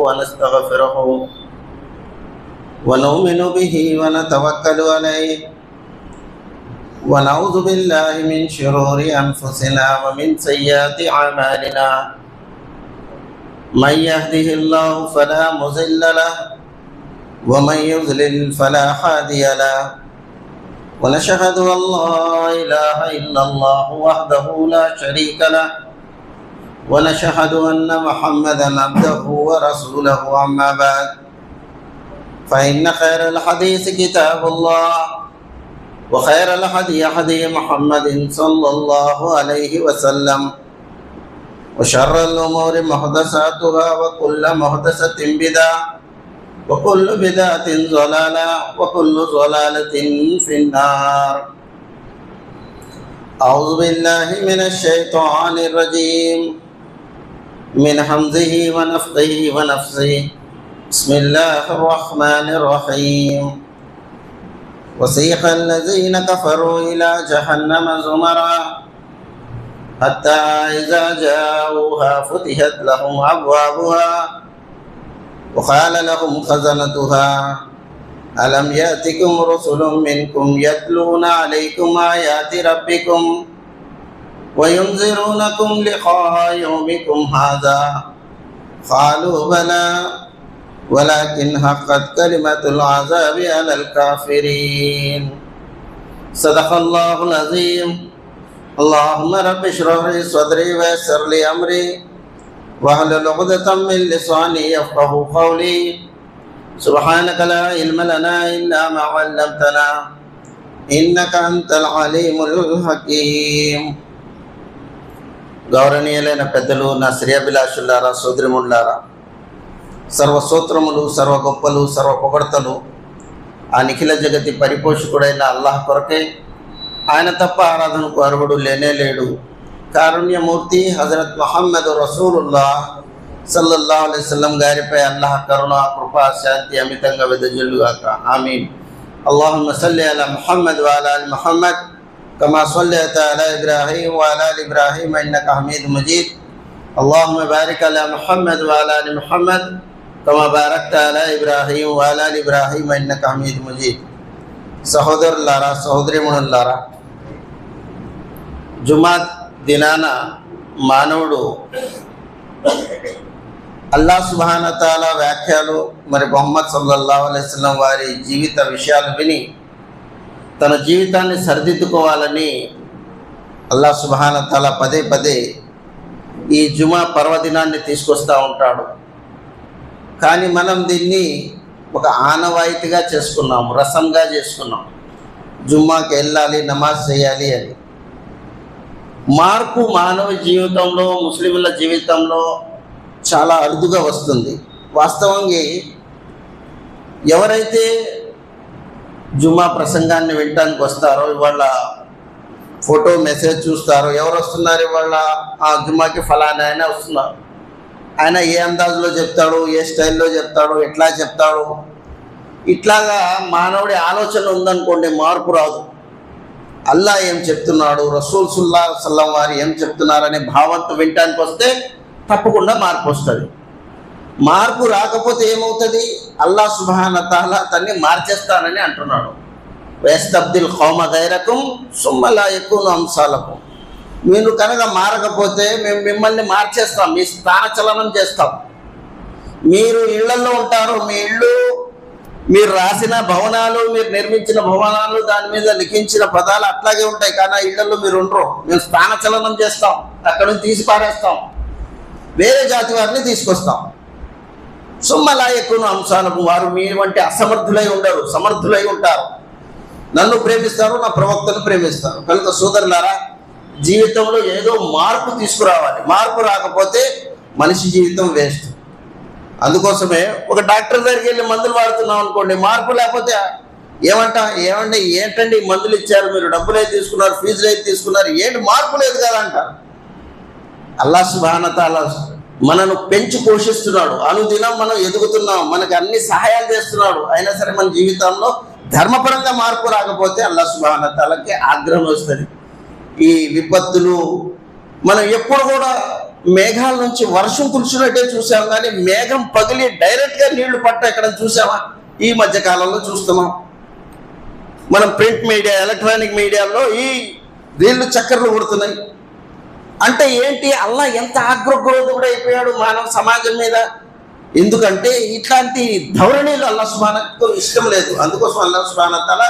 ونستغفره ونؤمن به ونتوكل عليه ونعوذ بالله من شرور أنفسنا ومن سيئات أعمالنا من يهده الله فلا مضل له ومن يضلل فلا هادي له ونشهد أن لا إله إلا الله وحده لا شريك له ونشهد أن محمدا عبده ورسوله أما بعد فإن خير الحديث كتاب الله وخير الهدي هدي محمد صلى الله عليه وسلم وشر الأمور محدثاتها وكل محدثة بدعة وكل بدعة ضلالة وكل ضلالة في النار. أعوذ بالله من الشيطان الرجيم من همزه ونفخه ونفثه. بسم الله الرحمن الرحيم. وسيق الذين كفروا إلى جهنم زمرا حتى إذا جاءوها فتحت لهم أبوابها وقال لهم خزنتها ألم يأتكم رسل منكم يتلون عليكم آيات ربكم وينذرونكم لقاء يومكم هذا قالوا بلى ولكن حقت كلمة العذاب على الكافرين. صدق الله العظيم. اللهم رب اشرح لي صدري ويسر لي أمري واحلل عقدة من لساني يفقهوا قولي. سبحانك لا علم لنا إلا ما علمتنا إنك أنت العليم الحكيم. గౌరవనీయులైన పెద్దలు, నా శ్రేయాభిలాషులారా, సోదరిమణులారా, సర్వస్తోత్రములు, సర్వ గొప్పలు, సర్వ పొగడ్తలు ఆ నిఖిల జగతి పరిపోషకుడైన అల్లాహ్ కొరకే. ఆయన తప్ప ఆరాధనకు అర్హుడు లేనే లేడు. కారుణ్యమూర్తి హజరత్ ముహమ్మద్ రసూలుల్లాహ్ సల్లల్లాహు అలైహి వసల్లం గారిపై అల్లాహ్ కరుణ, కృప, శాంతి అమితంగా వెదజల్లుగాక. ఆమీన్. అల్లాహుమ్మ సల్లి అలా ముహమ్మద్ వ అలా ఆలి ముహమ్మద్ కమా సల్లైత అలా ఇబ్రాహీం వ అలా ఆలి ఇబ్రాహీం ఇన్నక హమీదుమ్ మజీద్. అల్లాహుమ్మ బారిక్ అలా ముహమ్మద్ వ అలా ఆలి ముహమ్మద్ కమా బారక్త అలా ఇబ్రాహీం వ అలా ఆలి ఇబ్రాహీం ఇన్నక హమీదుమ్ మజీద్. సహోదరులారా, సహోదరీమణులారా, జుమా దినాన మానవుడు అల్లాహ్ సుబ్హానహు వ తఆలా వ్యాఖ్యలు, మరి ముహమ్మద్ సల్లల్లాహు అలైహి వసల్లం వారి జీవిత విషయాలు విని తన జీవితాన్ని సరిదిద్దుకోవాలని అల్లాహ్ సుబ్హానహు వ తఆలా పదే పదే ఈ జుమా పర్వదినాన్ని తీసుకొస్తూ ఉంటాడు. కానీ మనం దీన్ని ఒక ఆనవాయితీగా చేసుకున్నాం, రసంగా చేసుకున్నాం. జుమ్మాకి వెళ్ళాలి, నమాజ్ చేయాలి అని. మార్పు మానవ జీవితంలో, ముస్లింల జీవితంలో చాలా అరుదుగా వస్తుంది. వాస్తవంగా ఎవరైతే జుమ్మా ప్రసంగాన్ని వినటానికి వస్తారో, ఇవాళ ఫోటో మెసేజ్ చూస్తారో, ఎవరు వస్తున్నారు ఇవాళ ఆ జుమ్మాకి ఫలానా ఆయన వస్తున్నారు, ఆయన ఏ అందాజులో చెప్తాడు, ఏ స్టైల్లో చెప్తాడు, ఎట్లా చెప్తాడు, ఇట్లాగా మానవుడి ఆలోచన ఉందనుకోండి, మార్పు రాదు. అల్లా ఏం చెప్తున్నాడు, రసూల్ సల్లల్లాహు అలైహి వసల్లం వారు ఏం చెప్తున్నారనే భావంతో వినటానికి వస్తే తప్పకుండా మార్పు వస్తుంది. మార్పు రాకపోతే ఏమవుతుంది? అల్లాహ్ సుబ్హానహు వ తఆలా తన్ని మార్చేస్తానని అంటున్నాడు. వయస్తబ్దిల్ ఖౌమ గైరకుం సుమ్మ లా యకూను అంసాలకుం. మీరు కనుక మారకపోతే మేము మిమ్మల్ని మార్చేస్తాం, మీ స్థానచలనం చేస్తాం. మీరు ఇళ్లలో ఉంటారు, మీ ఇళ్ళు, మీరు రాసిన భవనాలు, మీరు నిర్మించిన భవనాలు, దాని మీద లిఖించిన పదాలు అట్లాగే ఉంటాయి. కానీ ఆ ఇళ్లలో మీరు ఉండరు. మేము స్థానచలనం చేస్తాం, అక్కడ నుంచి తీసి పారేస్తాం, వేరే జాతి వారిని తీసుకొస్తాం. సుమ్మలా ఎక్కువ అంశాలకు వారు మీ వంటి అసమర్థులై ఉండరు, సమర్థులై ఉంటారు. నన్ను ప్రేమిస్తారు, నా ప్రవక్తను ప్రేమిస్తారు. కనుక సోదరులారా, జీవితంలో ఏదో మార్పు తీసుకురావాలి. మార్పు రాకపోతే మనిషి జీవితం వేస్ట్. అందుకోసమే ఒక డాక్టర్ దగ్గరికి వెళ్ళి మందులు వాడుతున్నాం అనుకోండి, మార్పు లేకపోతే ఏమండి ఏంటండి మందులు ఇచ్చారు, మీరు డబ్బులు అయితే తీసుకున్నారు, ఫీజులు అయితే తీసుకున్నారు, ఏంటి మార్పు లేదు కదా అంటారు. అల్లాహ్ సుబ్హానహు వ తఆలా మనను పెంచి పోషిస్తున్నాడు, అనుదినం మనం ఎదుగుతున్నాం, మనకు అన్ని సహాయాలు చేస్తున్నాడు. అయినా సరే మన జీవితంలో ధర్మపరంగా మార్పు రాకపోతే అల్లాహ్ సుబ్హానహు వ తఆలాకి ఆగ్రహం వస్తుంది. ఈ విపత్తులు మనం ఎప్పుడు కూడా మేఘాల నుంచి వర్షం కురిసినట్టే చూసాం, కానీ మేఘం పగిలి డైరెక్ట్గా నీళ్లు పట్ట ఎక్కడ చూసామా? ఈ మధ్య కాలంలో చూస్తున్నాం. మనం ప్రింట్ మీడియా, ఎలక్ట్రానిక్ మీడియాలో ఈ వీళ్ళు చక్కర్లు కొడుతున్నాయి. అంటే ఏంటి? అల్లా ఎంత ఆగ్రహగ్రోధుడు అయిపోయాడు మానవ సమాజం మీద. ఎందుకంటే ఇట్లాంటి ధోరణిలు అల్లా సుబ్హానహు ఇష్టం లేదు. అందుకోసం అల్లా సుబ్హానహు తఆలా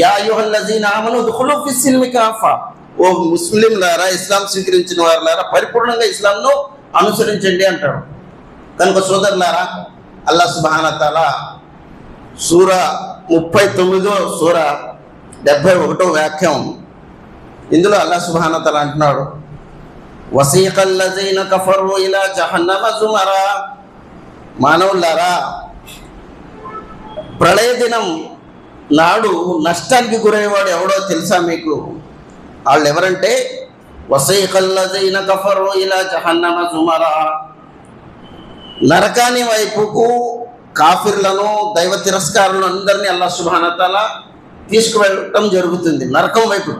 యా అయ్యుహల్లజీనా ఆమనూ ఉద్ఖులూ ఫిస్సిల్మి కాఫా, ఓ ముస్లింలారా, ఇస్లాం స్వీకరించిన వారులారా, పరిపూర్ణంగా ఇస్లాంను అనుసరించండి అంటాడు. కనుక సోదరులారా, అల్లా సుబ్హానహు తఆలా సూర 39 సూర 71 వాక్యం, ఇందులో అల్లా సుబ్హానహు తఆలా అంటున్నాడు, వసీకల్లజీన కఫరు ఇలా జహన్నమ జుమరా, మానవులారా ప్రళయ దినం నాడు నష్టానికి గురయ్యేవాడు ఎవడో తెలుసా మీకు? వాళ్ళు ఎవరంటే వసీకల్లజీన కఫరు ఇలా జహన్నమ జుమరా, నరకాని వైపుకు కాఫిర్లను, దైవ తిరస్కారులను అందరినీ అల్లాహ్ సుబ్హానహు తఆలా తీసుకువెళ్ళటం జరుగుతుంది నరకం వైపు.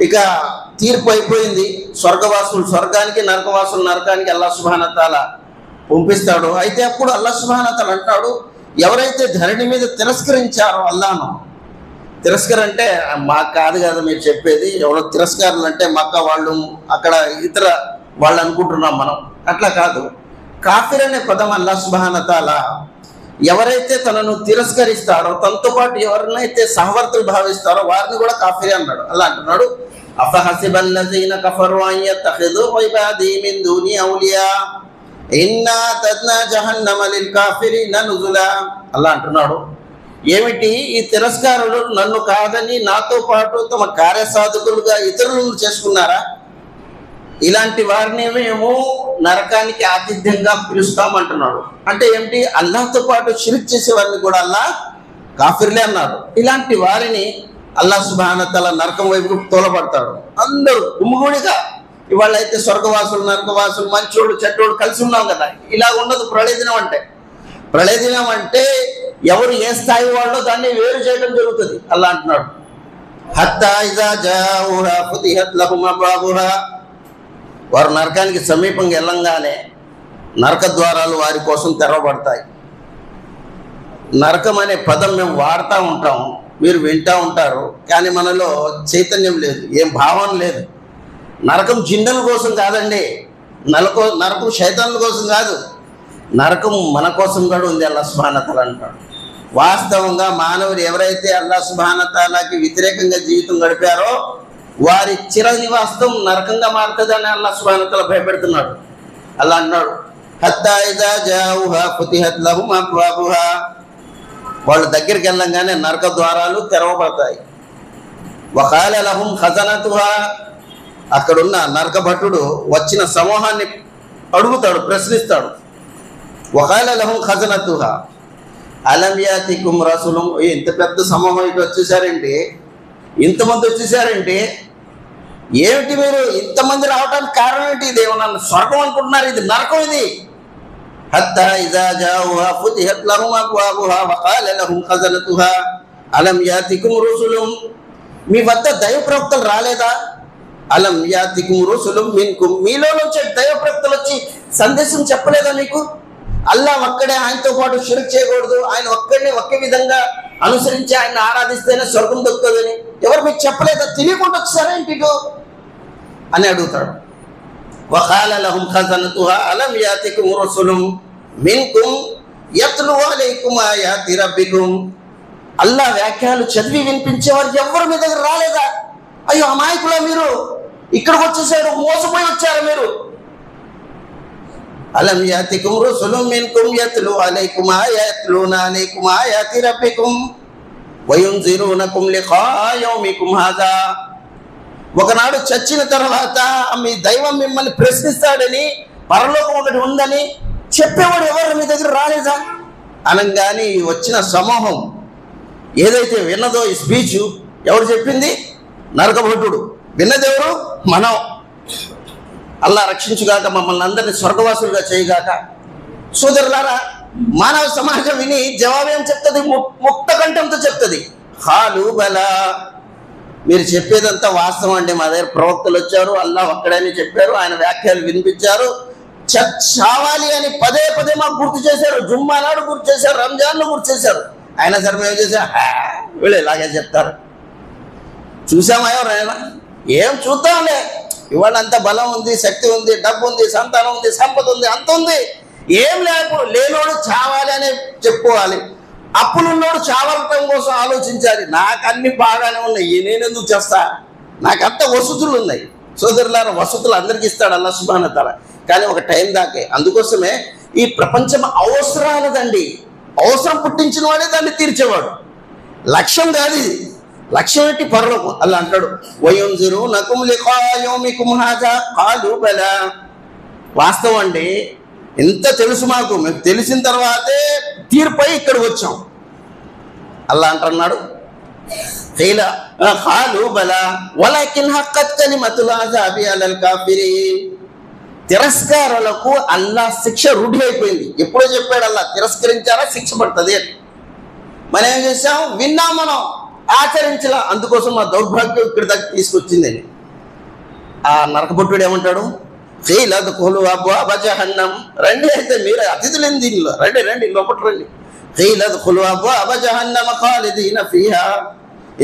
ఇక తీర్పు అయిపోయింది, స్వర్గవాసులు స్వర్గానికి, నరకవాసులు నరకానికి అల్లాహ్ సుబ్హానహు తఆలా పంపిస్తాడు. అయితే అప్పుడు అల్లాహ్ సుబ్హానహు తఆలా అంటాడు, ఎవరైతే ధరణి మీద తిరస్కరించారో అల్లాహను, తిరస్కరంటే మాకు కాదు కదా మీరు చెప్పేది, ఎవరో తిరస్కారులు అంటే మక్కా వాళ్ళు, అక్కడ ఇతర వాళ్ళు అనుకుంటున్నాం మనం, అట్లా కాదు. కాఫిర్ అనే పదం అల్లాహ్ సుబ్హానహు తఆలా ఎవరైతే తనను తిరస్కరిస్తారో, తనతో పాటు ఎవరినైతే సహవర్తులు భావిస్తారో వారిని కూడా కాఫిరే అన్నాడు. అలా అంటున్నాడు, అఫహసిబల్లజీన కఫరు అన్ యత్తఖిదు ఇబాదీ మిన్ దూని ఔలియా ఇన్నా తద్నా జహన్నమ లిల్ కాఫిరీన నుజులా. అలా అంటున్నాడు, ఏమిటి ఈ తిరస్కారులు నన్ను కాదని నాతో పాటు తమ కార్యసాధకులుగా ఇతరులను చేసుకున్నారా? ఇలాంటి వారిని మేము నరకానికి ఆతిథ్యంగా పిలుస్తామంటున్నాడు. అంటే ఏమిటి? అల్లాహ్తో పాటు షిర్క్ చేసే వారిని కూడా అల్లాహ్ కాఫిర్లే అన్నాడు. ఇలాంటి వారిని అల్లాహ్ సుబ్హానహు తఆలా నరకం వైపు తోలబడతాడు. అందరూ గుమ్ముగూడిగా, ఇవాళ అయితే స్వర్గవాసులు, నరకవాసులు, మంచోళ్ళు, చెడ్డోళ్ళు కలిసి ఉన్నాం కదా. ఇలా ఉండదు ప్రళయ దినం అంటే. ప్రళయ దినం అంటే ఎవరు ఏ స్థాయి వాళ్ళో దాన్ని వేరు చేయడం జరుగుతుంది. అల్లా అంటున్నాడు, హత్తా ఇజా జాఊహా ఫుతిహత్ లహుమ్ అబ్వాబుహా, వారు నరకానికి సమీపంగా వెళ్ళంగానే నరక ద్వారాలు వారి కోసం తెరవబడతాయి. నరకం అనే పదం మేము వాడుతూ ఉంటాం, మీరు వింటూ ఉంటారు, కానీ మనలో చైతన్యం లేదు, ఏం భావన లేదు. నరకం జిన్నుల కోసం కాదండి, నరకం శైతాన్ల కోసం కాదు, నరకం మన కోసం కూడా ఉంది. అల్లాహ్ సుబ్హానహు తఆలా అంటాడు, వాస్తవంగా మానవులు ఎవరైతే అల్లాహ్ సుబ్హానహు తఆలాకి వ్యతిరేకంగా జీవితం గడిపారో వారి చిర నివాసం నరకంగా మారుతుందని అల్లాహ్ సుబ్హానహు తఆలా భయపెడుతున్నాడు. అల్లా అన్నాడు, హత్తా ఇజా జాఊహా ఫుతిహత్ లహుమ్ అబ్వాబుహా, వాళ్ళ దగ్గరికి వెళ్ళంగానే నరక ద్వారాలు తెరవబడతాయి. వఖాల లహుమ్ ఖజనతుహా, అక్కడున్న నరక భటుడు వచ్చిన సమూహాన్ని అడుగుతాడు, ప్రశ్నిస్తాడు. వఖాల లహుమ్ ఖజనతుహా అలం యాతికుం రసూలుం, ఇంత పెద్ద సమూహం ఇటు వచ్చేసారేంటి, ఇంతమంది వచ్చేసారేంటి, ఏమిటి మీరు ఇంతమంది రావడానికి కారణం ఏంటి? ఇది ఏమన్నా స్వర్గం అనుకుంటున్నారు? ఇది నరకం ఇది. హత్తా ఇజా జాఊహా ఫుతిహత్ లహుమ్ అబ్వాబుహా వఖాల లహుమ్ ఖజనతుహా అలం యాతికుం రుసులుం, మీ వద్ద దైవ ప్రవక్తలు రాలేదా? అలం యాతికుం రుసులుం మిన్కుం, మీలో నుంచి దైవ ప్రవక్తలు వచ్చి సందేశం చెప్పలేదా మీకు? అల్లా ఒక్కడే, ఆయనతో పాటు షిర్క్ చేయకూడదు, ఆయన ఒక్కడిని ఒకే విధంగా అనుసరించి ఆయన ఆరాధిస్తేనే స్వర్గం దొరుకుతుందని ఎవరు మీకు చెప్పలేదా? తెలియకుండా వచ్చారేంటి అని అడుగుతాడు. వఖాల లహుమ్ ఖజనతుహా అలం యాతికుం రుసులుం మిన్కుం యత్లు అలైకుం ఆయాతి రబ్బికుం, అల్లా వ్యాఖ్యలు చదివి వినిపించేవారు ఎవరు మీ దగ్గర రాలేదా? అయ్యో అమాయకులా మీరు, ఇక్కడికి వచ్చేసారు, మోసపోయి వచ్చారు మీరు. అలం యాతికుం రుసులుం మిన్కుం యత్లు అలైకుం ఆయాతి రబ్బికుం వయున్జిరునకుం లిఖా యౌమికుం హాజా, ఒకనాడు చచ్చిన తర్వాత మీ దైవం మిమ్మల్ని ప్రశ్నిస్తాడని, పరలోకం ఒకటి ఉందని చెప్పేవాడు ఎవరు మీ దగ్గర రాలేదా? అనగానే వచ్చిన సమూహం ఏదైతే విన్నదో ఈ స్పీచ్ ఎవరు చెప్పింది? నరకభటుడు. విన్నదెవరు? మనం. అల్లా రక్షించుగాక, మమ్మల్ని అందరినీ స్వర్గవాసులుగా చేయగాక. సోదరులారా, మానవ సమాజం విని జవాబు ఏం చెప్తుంది? ముక్త కంఠంతో చెప్తుంది, ఖాలు బలా, మీరు చెప్పేదంతా వాస్తవం అండి, మా దగ్గర ప్రవక్తలు వచ్చారు, అల్లా ఒక్కడని చెప్పారు, ఆయన వ్యాఖ్యలు వినిపించారు, చావాలి అని పదే పదే మాకు గుర్తు చేశారు, జుమ్మా నాడు గుర్తు చేశారు, రంజాన్ను గుర్తు చేశారు. అయినా సరే మేము చేసా వీళ్ళు ఇలాగే చెప్తారు. చూసామా ఎవరైనా? ఏం చూద్దాంలే, ఇవాళ అంత బలం ఉంది, శక్తి ఉంది, డబ్బు ఉంది, సంతానం ఉంది, సంపద ఉంది, అంత ఉంది. ఏం లేనోడు చావాలి అని చెప్పుకోవాలి, అప్పులున్నోడు చావటం కోసం ఆలోచించాలి. నాకు అన్ని బాగానే ఉన్నాయి, నేనెందుకు చేస్తా, నాకు అంత వసతులు ఉన్నాయి. సోదరులారా, వసతులు అందరికి ఇస్తాడు అల్లాహ్ సుబ్హానహు వ తఆలా, కానీ ఒక టైం దాకే. అందుకోసమే ఈ ప్రపంచం అవసరాలదండి, అవసరం పుట్టించిన వాడే దాన్ని తీర్చేవాడు, లక్ష్యం కాదు ఇది. లక్ష్యం ఏంటి? పరలోకం. అల్లా అంటాడు వయుంజిరునకుం లికా యౌమికుం హాజా ఖాలు బలా. వాస్తవం అండి, ఎంత తెలుసు మాకు, మేము తెలిసిన తర్వాతే తీర్పై ఇక్కడికి వచ్చాం. అల్లా అంటున్నాడు ఖాలు బలా వలకిన్ హక్కత్ కలిమతుల్ అజాబి అలల్ కాఫిరీన్. తిరస్కారులకు అల్లా శిక్ష రూఢి అయిపోయింది. ఎప్పుడో చెప్పాడు అల్లా, తిరస్కరించారా శిక్ష పడుతుంది అని. మనం ఏం చేసాం? విన్నాం, మనం ఆచరించలా. అందుకోసం మా దౌర్భాగ్యం ఇక్కడి దాకా తీసుకొచ్చిందని. ఆ నరకపుట్టుడు ఏమంటాడు? జహన్నం, రండి, అయితే మీరు అతిథులేని దీనిలో రండి, రండి లోపల రండి. జహన్నమ ఖాలిదీన ఫీహా,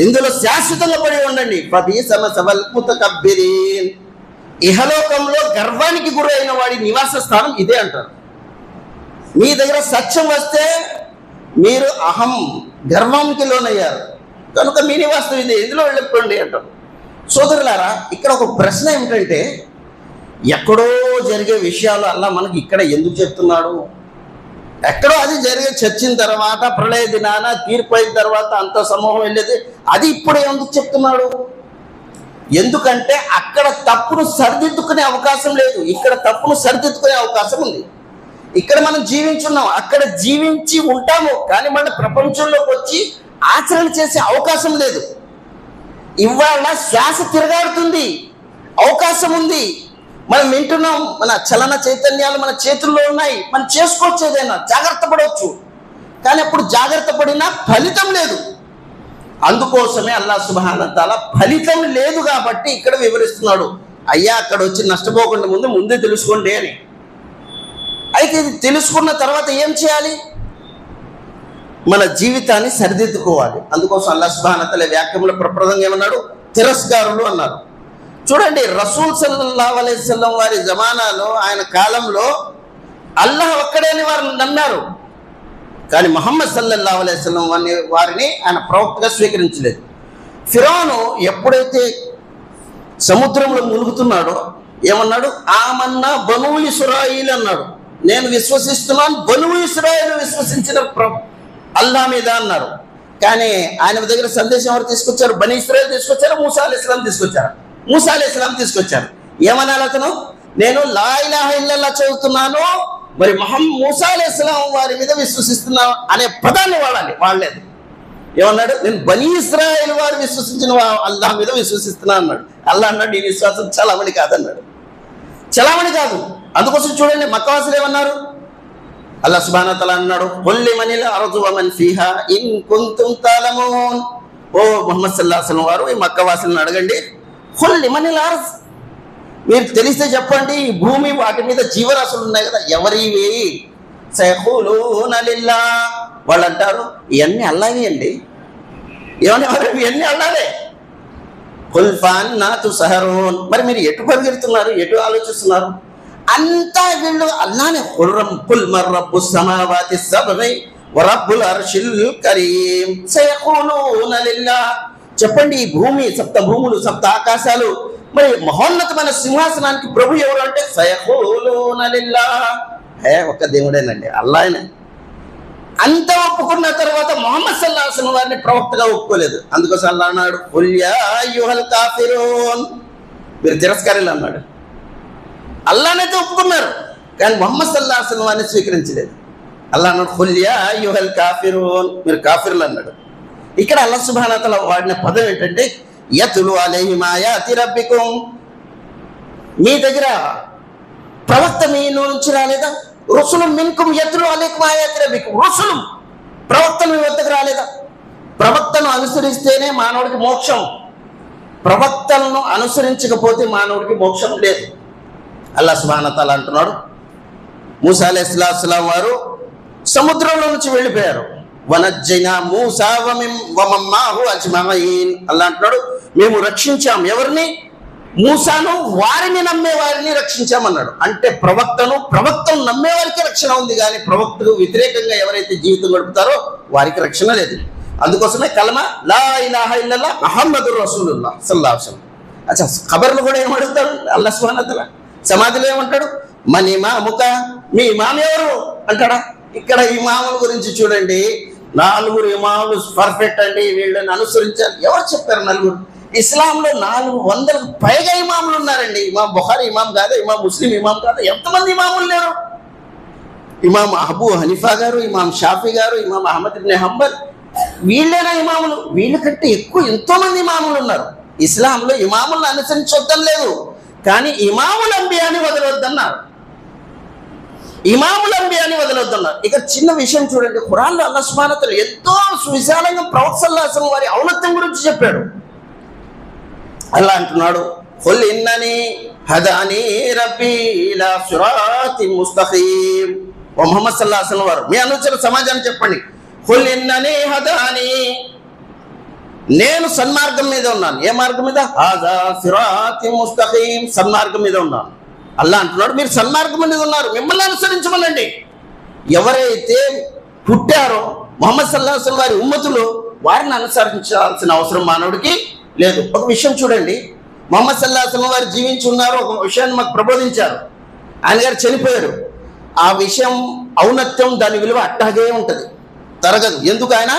ఇందులో శాశ్వతంగా పడి ఉండండి. ఫబీస మసవల్ ముతకబ్బిరీన్, ఇహలోకంలో గర్వానికి గురైన వాడి నివాస స్థానం ఇదే అంటారు. మీ దగ్గర సత్యం వస్తే మీరు అహం గర్వానికి లోనయ్యారు కనుక మీ నివాసం ఇదే, ఇందులో వెళ్ళిపోండి అంటారు. సోదరులారా, ఇక్కడ ఒక ప్రశ్న ఏమిటంటే, ఎక్కడో జరిగే విషయాలు అల్లా మనకి ఇక్కడ ఎందుకు చెప్తున్నాడు? ఎక్కడో అది జరిగే చచ్చిన తర్వాత, ప్రళయ దినాన తీర్పు అయిన తర్వాత అంత సమూహం వెళ్ళేది, అది ఇప్పుడే ఎందుకు చెప్తున్నాడు? ఎందుకంటే అక్కడ తప్పును సరిదిద్దుకునే అవకాశం లేదు, ఇక్కడ తప్పును సరిదిద్దుకునే అవకాశం ఉంది. ఇక్కడ మనం జీవించున్నాం, అక్కడ జీవించి ఉంటాము, కానీ మన ప్రపంచంలోకి వచ్చి ఆచరణ చేసే అవకాశం లేదు. ఇవాళ శ్వాస తిరగాడుతుంది, అవకాశం ఉంది, మనం వింటున్నాం, మన చలన చైతన్యాలు మన చేతుల్లో ఉన్నాయి, మనం చేసుకోవచ్చు, ఏదైనా జాగ్రత్త పడవచ్చు. కానీ అప్పుడు జాగ్రత్త పడినా ఫలితం లేదు. అందుకోసమే అల్లాహ్ సుబ్హానహు వ తఆలా ఫలితం లేదు కాబట్టి ఇక్కడ వివరిస్తున్నాడు, అయ్యా అక్కడ వచ్చి నష్టపోకుండా ముందే తెలుసుకోండి అని. అయితే ఇది తెలుసుకున్న తర్వాత ఏం చేయాలి? మన జీవితాన్ని సరిదిద్దుకోవాలి. అందుకోసం అల్లాహ్ సుబ్హానహు వ తఆలా వాక్యంలో ప్రప్రదంగా ఏమన్నాడు? తిరస్కారులు అన్నారు. చూడండి, రసూల్ సల్లల్లాహు అలైహి వసల్లం వారి జమానాలో, ఆయన కాలంలో అల్లాహ్ ఒక్కడే అని వారు నమ్మారు, కానీ ముహమ్మద్ సల్లల్లాహు అలైహి వసల్లం వారిని ఆయన ప్రవక్తగా స్వీకరించలేదు. ఫిరౌను ఎప్పుడైతే సముద్రంలో మునుగుతున్నాడో ఏమన్నాడు? ఆమన్నా బను ఇస్రాయిల్ అన్నాడు, నేను విశ్వసిస్తున్నాను, బను ఇస్రాయిల్ విశ్వసించిన అల్లా మీద అన్నారు. కానీ ఆయన దగ్గర సందేశం ఎవరు తీసుకొచ్చారు? బనీ ఇస్రాయిల్ తీసుకొచ్చారు, మూసా అలైహిస్సలాం తీసుకొచ్చారు. మూసా అలైహిస్సలాం తీసుకొచ్చారు. ఏమనాలి అతను? నేను లా ఇలాహా ఇల్లల్లాహ్ చదువుతున్నాను, మరి మూసా అలైహిస్సలాం వారి మీద విశ్వసిస్తున్నాను అనే పదాన్ని వాడాలి. వాడలేదు. ఏమన్నాడు? నేను బనీ ఇస్రాయిల్ వారు విశ్వసించిన అల్లాహ్ మీద విశ్వసిస్తున్నాను అన్నాడు. అల్లాహ్ అన్నాడు, ఈ విశ్వాసం చలామణి కాదన్నాడు. చలామణి కాదు. అందుకోసం చూడండి, మక్కవాసులు ఏమన్నారు? అల్లాహ్ సుబ్హానహు వ తఆలా అన్నాడు, ఖుల్ లిమనిల్ అర్దు వమన్ ఫీహా ఇన్ కుంతుం తఅలమూన్. ఓ ముహమ్మద్ సల్లల్లాహు అలైహి వసల్లం వారు ఈ మక్కవాసులను అడగండి, ఖుల్ లిమనిల్ అర్ద్, మీరు తెలిస్తే చెప్పండి, ఈ భూమి వాటి మీద జీవరాశులు ఉన్నాయి కదా, ఎవరివి? సయఖూలూన లిల్లాహ్, వాళ్ళు అంటారు ఇవన్నీ అల్లాహ్వి అండి. ఏమన్నా ఇవన్నీ అల్లాహ్వే. ఖుల్ ఫఅన్నా తుసహరూన్, మరి మీరు ఎటు పరిగెడుతున్నారు, ఎటు ఆలోచిస్తున్నారు? అంతా వీళ్ళు అల్లాహ్నే. ఖుల్ మర్ రబ్బుస్ సమావాతి సబ్'i వ రబ్బుల్ అర్షిల్ కరీం సయఖూలూన లిల్లాహ్, చెప్పండి ఈ భూమి, సప్త భూములు, సప్త ఆకాశాలు, మరి మహోన్నతమైన సింహాసనానికి ప్రభు ఎవరు అంటే సయఖూలూన లిల్లాహ్, ఒక్క దేవుడేనండి, అల్లాహ్నే. అంత ఒప్పుకున్న తర్వాత ముహమ్మద్ సల్లల్లాహు అలైహి వసల్లం వారిని ప్రవక్తగా ఒప్పుకోలేదు. అందుకోసం అల్లాహ్ అన్నాడు, ఖుల్ యా అయ్యుహల్ కాఫిరూన్, మీరు తిరస్కారులు అన్నాడు. అల్లాహ్నైతే ఒప్పుకున్నారు, కానీ ముహమ్మద్ సల్లల్లాహు అలైహి వసల్లం వారిని స్వీకరించలేదు. అల్లాహ్ అన్నాడు, ఖుల్ యా అయ్యుహల్ కాఫిరూన్, మీరు కాఫిరులు అన్నాడు. ఇక్కడ అల్లాహ్ సుబ్హానహు వ తఆలా వాడిన పదం ఏంటంటే యతులు అలైహిమ్ ఆయాతి రబ్బికుం, మీ దగ్గర ప్రవక్త మీ నుంచి రాలేదా? రుసులు మిన్కుం యతులు అలైకుం ఆయాతి రబ్బికుం, రుసులు ప్రవక్తలు మీ వద్దకు రాలేదా? ప్రవక్తను అనుసరిస్తేనే మానవుడికి మోక్షం. ప్రవక్తలను అనుసరించకపోతే మానవుడికి మోక్షం లేదు. అల్లాహ్ సుబ్హానహు వ తఆలా అంటున్నాడు, మూసా అలైహిస్సలాం వారు సముద్రంలో నుంచి వెళ్ళిపోయారు. వనజ్జైనా మూసా వమమ్మాహు అజ్మഈన్. అల్లాహ్ అంటున్నాడు, మేము రక్షించాం ఎవరిని? మూసాను, వారిని నమ్మే వారిని రక్షించామన్నాడు. అంటే ప్రవక్తను నమ్మే వారికి రక్షణ ఉంది, కానీ ప్రవక్తకు వ్యతిరేకంగా ఎవరైతే జీవితం గడుపుతారో వారికి రక్షణ లేదు. అందుకోసమే కలమ లా ఇలాహ ఇల్లల్లాహ్ ముహమ్మదుర్ రసూలుల్లాహ్ సల్లల్లాహు అలైహి వసల్లం. అచ్చా, ఖబర్లు కూడా ఏమడుగుతారు అల్లాహ్ సుబ్హానహు వ తఆలా? సమాధిలో ఏమంటాడు? మన ఇమాముక, మీ ఇమాం ఎవరు అంటాడా? ఇక్కడ ఇమాముల గురించి చూడండి, 4 ఇమాములు పర్ఫెక్ట్ అండి, వీళ్ళని అనుసరించాలి. ఎవరు చెప్పారు 4? ఇస్లాంలో 400కు పైగా ఇమాములు ఉన్నారండి. ఇమాం బుఖారీ ఇమాం కాదా? ఇమాం ముస్లిం ఇమాం కాదా? ఎంతమంది ఇమాములు లేరు? ఇమాం అబూ హనీఫా గారు, ఇమాం షాఫీ గారు, ఇమాం అహ్మద్ ఇబ్న్ హంబల్, వీళ్ళేనా ఇమాములు? వీళ్ళకంటే ఎక్కువ ఎంతో మంది ఇమాములు ఉన్నారు. ఇస్లాంలో ఇమాములను అనుసరించొద్దని లేదు, కానీ ఇమాముల్ అంబియాని వదలొద్దన్నారు. ఇమాముల్ అంబియాని వదలొద్దన్నారు. ఇక చిన్న విషయం చూడండి, ఖురాన్లో అల్లాహ్ సుబ్హానహు వ తఆలా ఎంతో సువిశాలంగా ప్రవక్త సల్లల్లాహు అలైహి వసల్లం వారి ఔన్నత్యం గురించి చెప్పాడు. అల్లా అంటున్నాడు, ఖుల్ ఇన్ననీ హదానీ రబ్బీ ఇలా సిరాతిన్ ముస్తఖీమ్. ఓ ముహమ్మద్ సల్లల్లాహు అలైహి వసల్లం వారు మీ అనుచర సమాజాన్ని చెప్పండి, ఖుల్ ఇన్ననీ హదానీ, నేను సన్మార్గం మీద ఉన్నాను. ఏ మార్గం మీద? హాజా సిరాతిన్ ముస్తఖీమ్, సన్మార్గం మీద ఉన్నాను. అల్లా అంటున్నాడు, మీరు సన్మార్గం మీద ఉన్నారు, మిమ్మల్ని అనుసరించమనండి. ఎవరైతే పుట్టారో ముహమ్మద్ సల్లల్లాహు అలైహి వసల్లం వారి ఉమ్మతులు, వారిని అనుసరించాల్సిన అవసరం మానవుడికి లేదు. ఒక విషయం చూడండి, ముహమ్మద్ సల్లల్లాహు అలైహి వసల్లం వారు జీవించి ఉన్నారు, ఒక విషయాన్ని మాకు ప్రబోధించారు. ఆయన గారు చనిపోయారు. ఆ విషయం ఔన్నత్యం, దాని విలువ అట్టాగే ఉంటుంది, తరగదు. ఎందుకు? ఆయన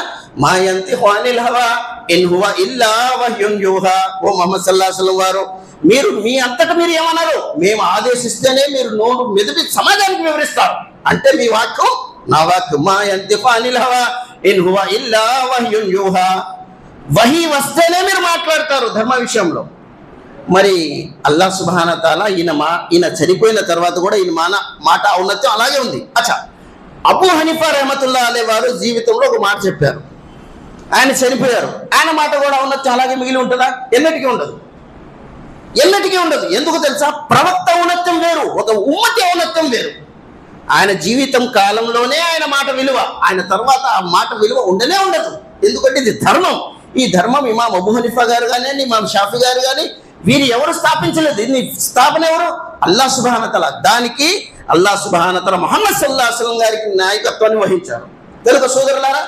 మా యంతిఖు అనిల్ హవా ఇన్ హువ ఇల్లా వహ్యున్ యూహా. ఓ ముహమ్మద్ సల్లల్లాహు అలైహి వసల్లం వారు, మీరు మీ అంతటా మీరు ఏమన్నారు? మేము ఆదేశిస్తేనే మీరు నోరు మెదిపి సమాజానికి వివరిస్తారు. అంటే మీ వాక్కు నా వాక్కు. మా యంతిఖు అనిల్ హవా ఇన్ హువ ఇల్లా వహ్యున్ యూహా. వహీ వస్తేనే మీరు మాట్లాడతారు ధర్మ విషయంలో. మరి అల్లాహ్ సుబ్హానహు వ తఆలా ఈయన చనిపోయిన తర్వాత కూడా ఈయన మాట ఔన్నత్యం అలాగే ఉంది. అచ్చా, అబూ హనీఫా రహమతుల్లాహి అలైహి వారు జీవితంలో ఒక మాట చెప్పారు, ఆయన చనిపోయారు. ఆయన మాట కూడా ఔన్నత్యం అలాగే మిగిలి ఉంటుందా? ఎన్నటికీ ఉండదు, ఎన్నటికీ ఉండదు. ఎందుకు తెలుసా? ప్రవక్త ఔన్నత్యం వేరు, ఒక ఉమ్మతి ఔన్నత్యం వేరు. ఆయన జీవితం కాలంలోనే ఆయన మాట విలువ, ఆయన తర్వాత ఆ మాట విలువ ఉండనే ఉండదు. ఎందుకంటే ఇది ధర్మం. ఈ ధర్మం ఇమాం అబూ హనీఫా గారు కానీ, ఇమాం షాఫీ గారు కానీ, వీరు ఎవరు స్థాపించలేదు. దీన్ని స్థాపన ఎవరు? అల్లాహ్ సుబ్హానహు వ తఆలా. దానికి అల్లాహ్ సుబ్హానహు వ తఆలా ముహమ్మద్ సల్లల్లాహు అలైహి వసల్లం గారికి నాయకత్వాన్ని వహించారు. తెలుగు సోదరులారా,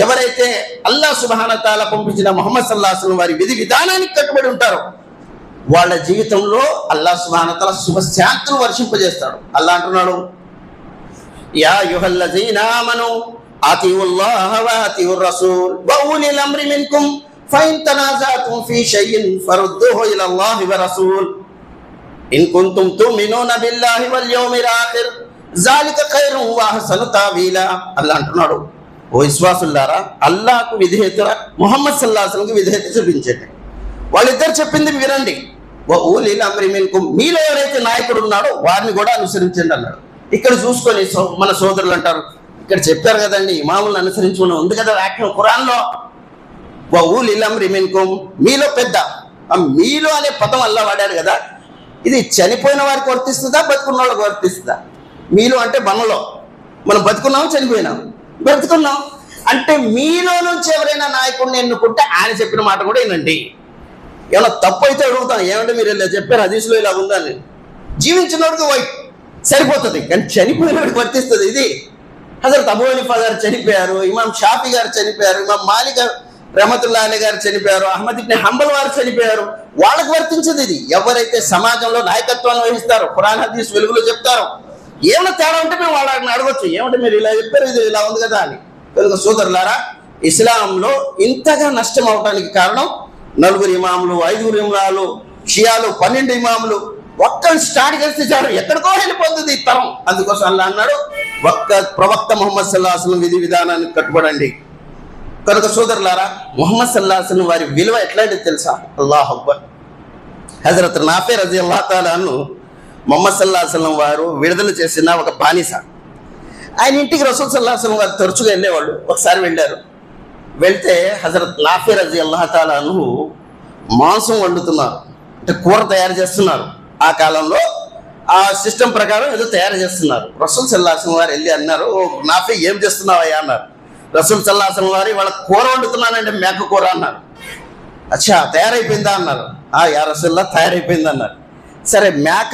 ఎవరైతే అల్లాహ్ సుబ్హానహు వ తఆలా పంపించిన ముహమ్మద్ సల్లల్లాహు అలైహి వసల్లం వారి విధి విధానానికి కట్టుబడి ఉంటారో వాళ్ళ జీవితంలో అల్లాహ్ సుబ్హానహు వ తఆలా శుభశాంతులు వర్షింపజేస్తాడు. అల్లాహ్ అంటున్నాడు, యా అయ్యుహల్లజీనా ఆమనూ అతీఉల్లాహ వ అతీఉర్ రసూల్ వ ఉలిల్ అమ్రి మిన్కుం ఫైన్ తనాజాతుం ఫీ షైఇన్ ఫరుద్దుహు ఇలల్లాహి వ రసూల్ ఇన్ కుంతుం తుమినూన బిల్లాహి వల్ యౌమిల్ ఆఖిర్ జాలిక ఖైరున్ వ అహ్సను తావీలా. అల్లాహ్ అంటున్నాడు, ఓ విశ్వాసులారా, అల్లాహ్కు విధేయత, ముహమ్మద్ సల్లల్లాహు అలైహి వసల్లంకి విధేయత చూపించండి. వాళ్ళిద్దరు చెప్పింది వినండి. వ ఉలిల్ అమ్రి మిన్కుం, మీలో ఎవరైతే నాయకుడు ఉన్నాడో వారిని కూడా అనుసరించండి అన్నాడు. ఇక్కడ చూసుకొని మన సోదరులు అంటారు, ఇక్కడ చెప్పారు కదండి ఇమాములను అనుసరించుకుని ఉంది కదా వాక్యం ఖురాన్లో. వ ఉలిల్ అమ్రి మిన్కుం, మీలో పెద్ద. మీలో అనే పదం అల్లా వాడాడు కదా, ఇది చనిపోయిన వారికి వర్తిస్తుందా, బతుకున్న వాళ్ళకి వర్తిస్తుందా? మీలో అంటే మనలో, మనం బతుకున్నాం, చనిపోయినాం, బ్రతుకున్నాం. అంటే మీలో నుంచి ఎవరైనా నాయకుడిని ఎన్నుకుంటే ఆయన చెప్పిన మాట కూడా వినండి. ఏమన్నా తప్పు అయితే అడుగుతాం, ఏమంటే మీరు ఇలా చెప్పారు హదీసులో ఇలా ఉందని. జీవించిన వాడికి సరిపోతుంది, కానీ చనిపోయిన వాడికి వర్తిస్తుంది ఇది. హజరత్ అబూ హనీఫా గారు చనిపోయారు, ఇమాం షాఫీ గారు చనిపోయారు, ఇమాం మాలిక్ రహమతుల్లాహి అలైహి గారు చనిపోయారు, అహ్మద్ ఇబ్న్ హంబల్ వారు చనిపోయారు. వాళ్ళకి వర్తించదు ఇది. ఎవరైతే సమాజంలో నాయకత్వాన్ని వహిస్తారో, ఖురాన్ హదీస్ వెలుగులో చెప్తారో, ఏమైనా తేడా ఉంటే మేము వాళ్ళని అడగొచ్చు, ఏమంటే మీరు ఇలా చెప్పారు, ఇది ఇలా ఉంది కదా అని. తెలుగు సోదరులారా, ఇస్లాంలో ఇంతగా నష్టం అవడానికి కారణం 4 ఇమాములు, 5 ఇమాములు, షియాలు 12 ఇమాములు. ఒక్కరు స్టార్ట్ చేస్తే చాలు, ఎక్కడికో వెళ్ళిపోతుంది ఈ తరం. అందుకోసం అల్లాహ్ అన్నాడు, ఒక్క ప్రవక్త ముహమ్మద్ సల్లల్లాహు అలైహి వసల్లం విధి విధానానికి కట్టుబడండి. కనుక సోదరులారా, ముహమ్మద్ సల్లల్లాహు అలైహి వసల్లం వారి విలువ ఎట్లాంటిది తెలుసా? అల్లాహు అక్బర్. హజరత్ నాఫీ రజియల్లాహు తఆలా అన్హు ముహమ్మద్ సల్లల్లాహు అలైహి వసల్లం వారు విడుదల చేసిన ఒక బానిస. ఆయన ఇంటికి రసూల్ సల్లల్లాహు అలైహి వసల్లం వారు తరచుగా వెళ్ళేవాళ్ళు. ఒకసారి వెళ్ళారు. వెళ్తే హజరత్ నాఫీ రజియల్లాహు తఆలా అన్హు మాంసం వండుతున్నారు, అంటే కూర తయారు చేస్తున్నారు. ఆ కాలంలో ఆ సిస్టమ్ ప్రకారం ఏదో తయారు చేస్తున్నారు. రసూల్ సల్లల్లాహు అలైహి వసల్లం వారు వెళ్ళి అన్నారు, ఓ నాఫీ ఏం చేస్తున్నావయ్యా అన్నారు. రసూల్ సల్లల్లాహు అలైహి వసల్లం వారు వాళ్ళ కూర వండుతున్నానంటే మేక కూర అన్నారు. అచ్చా తయారైపోయిందా అన్నారు. యా రసూలుల్లా తయారైపోయింది అన్నారు. సరే, మేక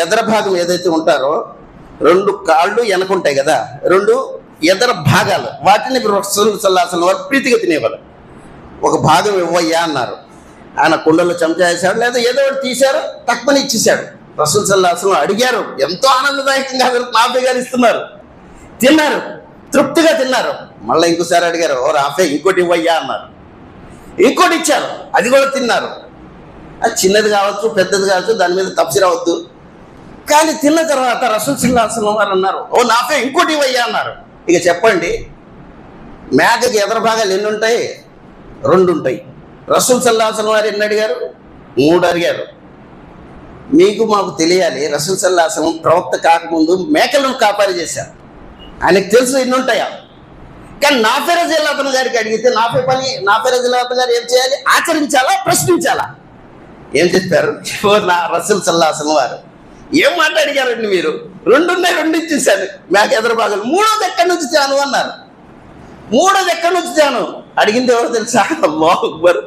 ఎదర భాగం ఏదైతే ఉంటారో 2 కాళ్ళు వెనకుంటాయి కదా, 2 ఎదర భాగాలు, వాటిని రసూల్ సల్లల్లాహు అలైహి వసల్లం వారు ప్రీతిగా తినేవాళ్ళు. ఒక భాగం ఇవ్వయ్యా అన్నారు. ఆయన కుండలో చెంచా వేశాడు, లేదా ఏదో ఒకటి తీశారు, తక్కువని ఇచ్చేశాడు. రసూల్ సల్లల్లాహు అలైహి వసల్లం అడిగారు, ఎంతో ఆనందదాయకంగా నాఫీ గారు ఇస్తున్నారు. తిన్నారు, తృప్తిగా తిన్నారు. మళ్ళీ ఇంకోసారి అడిగారు, ఓ రాఫే ఇంకోటి ఇవ్వయ్యా అన్నారు. ఇంకోటి ఇచ్చారు, అది కూడా తిన్నారు. అది చిన్నది కావచ్చు, పెద్దది కావచ్చు, దాని మీద తప్సిరవద్దు. కానీ తిన్న తర్వాత రసూల్ సల్లల్లాహు అలైహి వసల్లం వారు అన్నారు, ఓ నాఫే ఇంకోటి ఇవ్వయ్యా అన్నారు. ఇక చెప్పండి, మేకకి ఎదర భాగాలు ఎన్ని ఉంటాయి? 2 ఉంటాయి. రసూల్ సల్లల్లాహు అలైహి వసల్లం వారు ఎన్ని అడిగారు? 3 అడిగారు. మీకు మాకు తెలియాలి, రసూల్ సల్లల్లాహు అలైహి వసల్లం ప్రవక్త కాకముందు మేకలను కాపారి చేశారు. ఆయనకు తెలుసు ఎన్ని ఉంటాయా. కానీ నాఫీ రజియల్లాహు అన్హు గారికి అడిగితే నాఫీ రజియల్లాహు అన్హు గారు ఏం చేయాలి? ఆచరించాలా, ప్రశ్నించాలా? ఏం చెప్పారు? రసూల్ సల్లల్లాహు అలైహి వసల్లం వారు ఏం మాట అడిగారండి మీరు? 2 ఉన్నాయి, 2 ఇచ్చేసాను. మేక ఎదురు భాగాలు. 3వది ఎక్కడి నుంచి తేను అన్నారు. 3వది ఎక్కడి నుంచి తేను అడిగింది ఎవరు తెలుసా? అల్లాహు అక్బర్.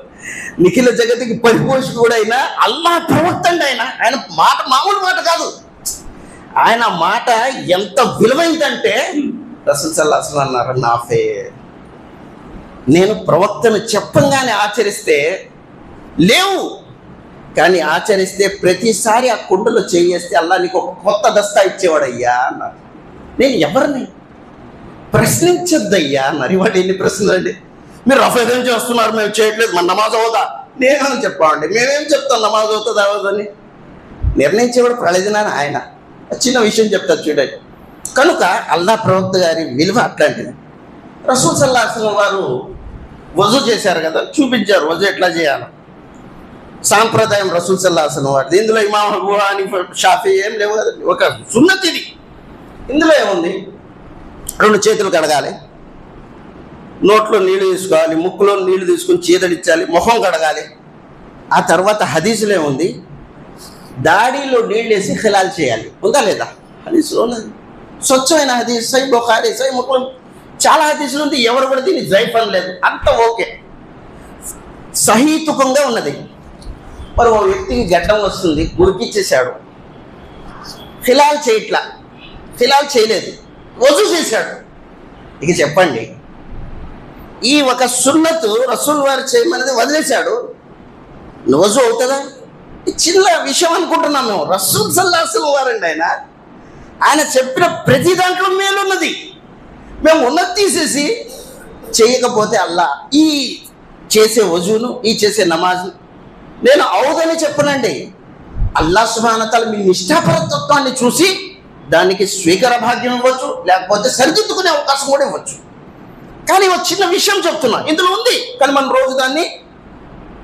నిఖిల జగతికి పరిపోషకుడు అయినా అల్లాహ్ ప్రవక్త అండి. ఆయన మాట మామూలు మాట కాదు. ఆయన మాట ఎంత విలువైందంటే రసూల్ సల్లల్లాహు అలైహి వసల్లం అన్నారు, నాఫే నేను ప్రవక్తను చెప్పంగానే ఆచరిస్తే లేవు, కానీ ఆచరిస్తే ప్రతిసారి ఆ కుండలో చేయేస్తే అల్లాహ్ నీకు ఒక కొత్త దస్తా ఇచ్చేవాడయ్యా అన్నారు. నేను ఎవరిని ప్రశ్నించొద్దయ్యా అన్నారు. ఇవాళ ఎన్ని ప్రశ్నలు అండి. మీరు రఫేదం చేస్తున్నారు, మేము చేయట్లేదు, మన నమాజ్ అవుదా? నేనేమని చెప్పామండి, మేమేం చెప్తాం నమాజ్ అవుతుంది అవదని? నిర్ణయించేవాడు ప్రళయజనాన్ని ఆయన. చిన్న విషయం చెప్తారు చూడండి. కనుక అల్లాహ్ ప్రవక్త గారి విలువ అట్లాంటిది. రసూల్ సల్లల్లాహు అలైహి వసల్లం వారు వజూ చేశారు కదా, చూపించారు వజూ ఎట్లా చేయాలి. సాంప్రదాయం రసూల్ సల్లల్లాహు అలైహి వసల్లం వారిది. ఇందులో ఇమామ్ అబూ హనీఫా, షాఫీ ఏం లేవు కదా, ఒక సున్నత్ ఇది. ఇందులో ఏముంది? 2 చేతులు కడగాలి, నోట్లో నీళ్లు తీసుకోవాలి, ముక్కులో నీళ్లు తీసుకుని చీదడించాలి, ముఖం కడగాలి. ఆ తర్వాత హదీసులో ఏముంది? దాడిలో నీళ్ళు వేసి ఖిలాల్ చేయాలి. ఉందా లేదా? హదీసులో ఉన్నది, స్వచ్ఛమైన హదీస్. సై బుఖారీ, సై ముస్లిం, చాలా హదీసులు ఉంది. ఎవరు కూడా దీన్ని జైఫ్ అనలేదు, అంత ఓకే, సహీతుకంగా ఉన్నది. మరి ఓ వ్యక్తికి గడ్డం వస్తుంది, గురికిచ్చేశాడు, ఖిలాల్ చేయలేదు, వజూ చేశాడు. ఇక చెప్పండి, ఈ ఒక సున్నతు రసూల్ వారు చేయమనేది వదిలేశాడు, వజూ అవుతుందా? చిన్న విషయం అనుకుంటున్నాం మేము. రసూల్ సల్లల్లాహు అలైహి వసల్లం వారండి ఆయన చెప్పిన ప్రతి దాంట్లో మేలున్నది. మేము ఉన్నది తీసేసి చేయకపోతే అల్లాహ్ ఈ చేసే వజూను, ఈ చేసే నమాజ్ను నేను అవుదని చెప్పనండి. అల్లాహ్ సుబ్హానహు వ తఆలా మీ నిష్ఠాపరతత్వాన్ని చూసి దానికి స్వీకార భాగ్యం ఇవ్వచ్చు, లేకపోతే సరిదిద్దుకునే అవకాశం కూడా ఇవ్వచ్చు. కానీ ఒక చిన్న విషయం చెప్తున్నా, ఇందులో ఉంది, కానీ మనం రోజు దాన్ని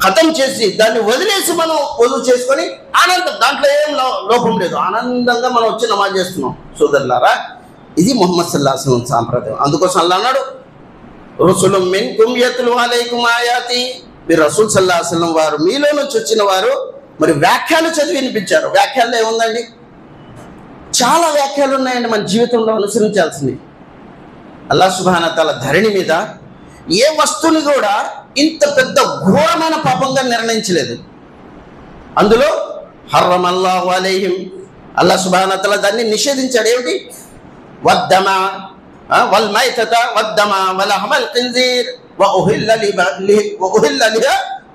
ఖతం చేసి దాన్ని వదిలేసి మనం వదులు చేసుకొని ఆనందం, దాంట్లో ఏం లోపం లేదు, ఆనందంగా మనం వచ్చి నమాజ్ చేస్తున్నాం. సోదరులారా, ఇది ముహమ్మద్ సల్లల్లాహు అలైహి వసల్లం సాంప్రదాయం. అందుకోసం అల్లాహ్ అన్నాడు, రసూలుం మిన్కుమ్ యత్లు అలైకుమ్ ఆయాతి. మీరు రసూల్ సల్లల్లాహు అలైహి వసల్లం వారు మీలో నుంచి వచ్చిన వారు మరి వ్యాఖ్యలు చదివి వినిపించారు. వ్యాఖ్యల్లో ఏముందండి? చాలా వ్యాఖ్యలు ఉన్నాయండి మన జీవితంలో అనుసరించాల్సింది. అల్లాహ్ సుబ్హానహు వ తఆలా ధరణి మీద ఏ వస్తువుని కూడా ఇంత పెద్ద ఘోరమైన పాపంగా నిర్ణయించలేదు. అందులో హర్రమల్లాహు అలైహిం, అల్లాహ్ సుబ్హానహు వ తఆలా దాన్ని నిషేధించాడు. ఏమిటి? వద్దమ వల్ మైతత వద్దమ వలహమల్ ఖింజీర్ వఉహిల్ల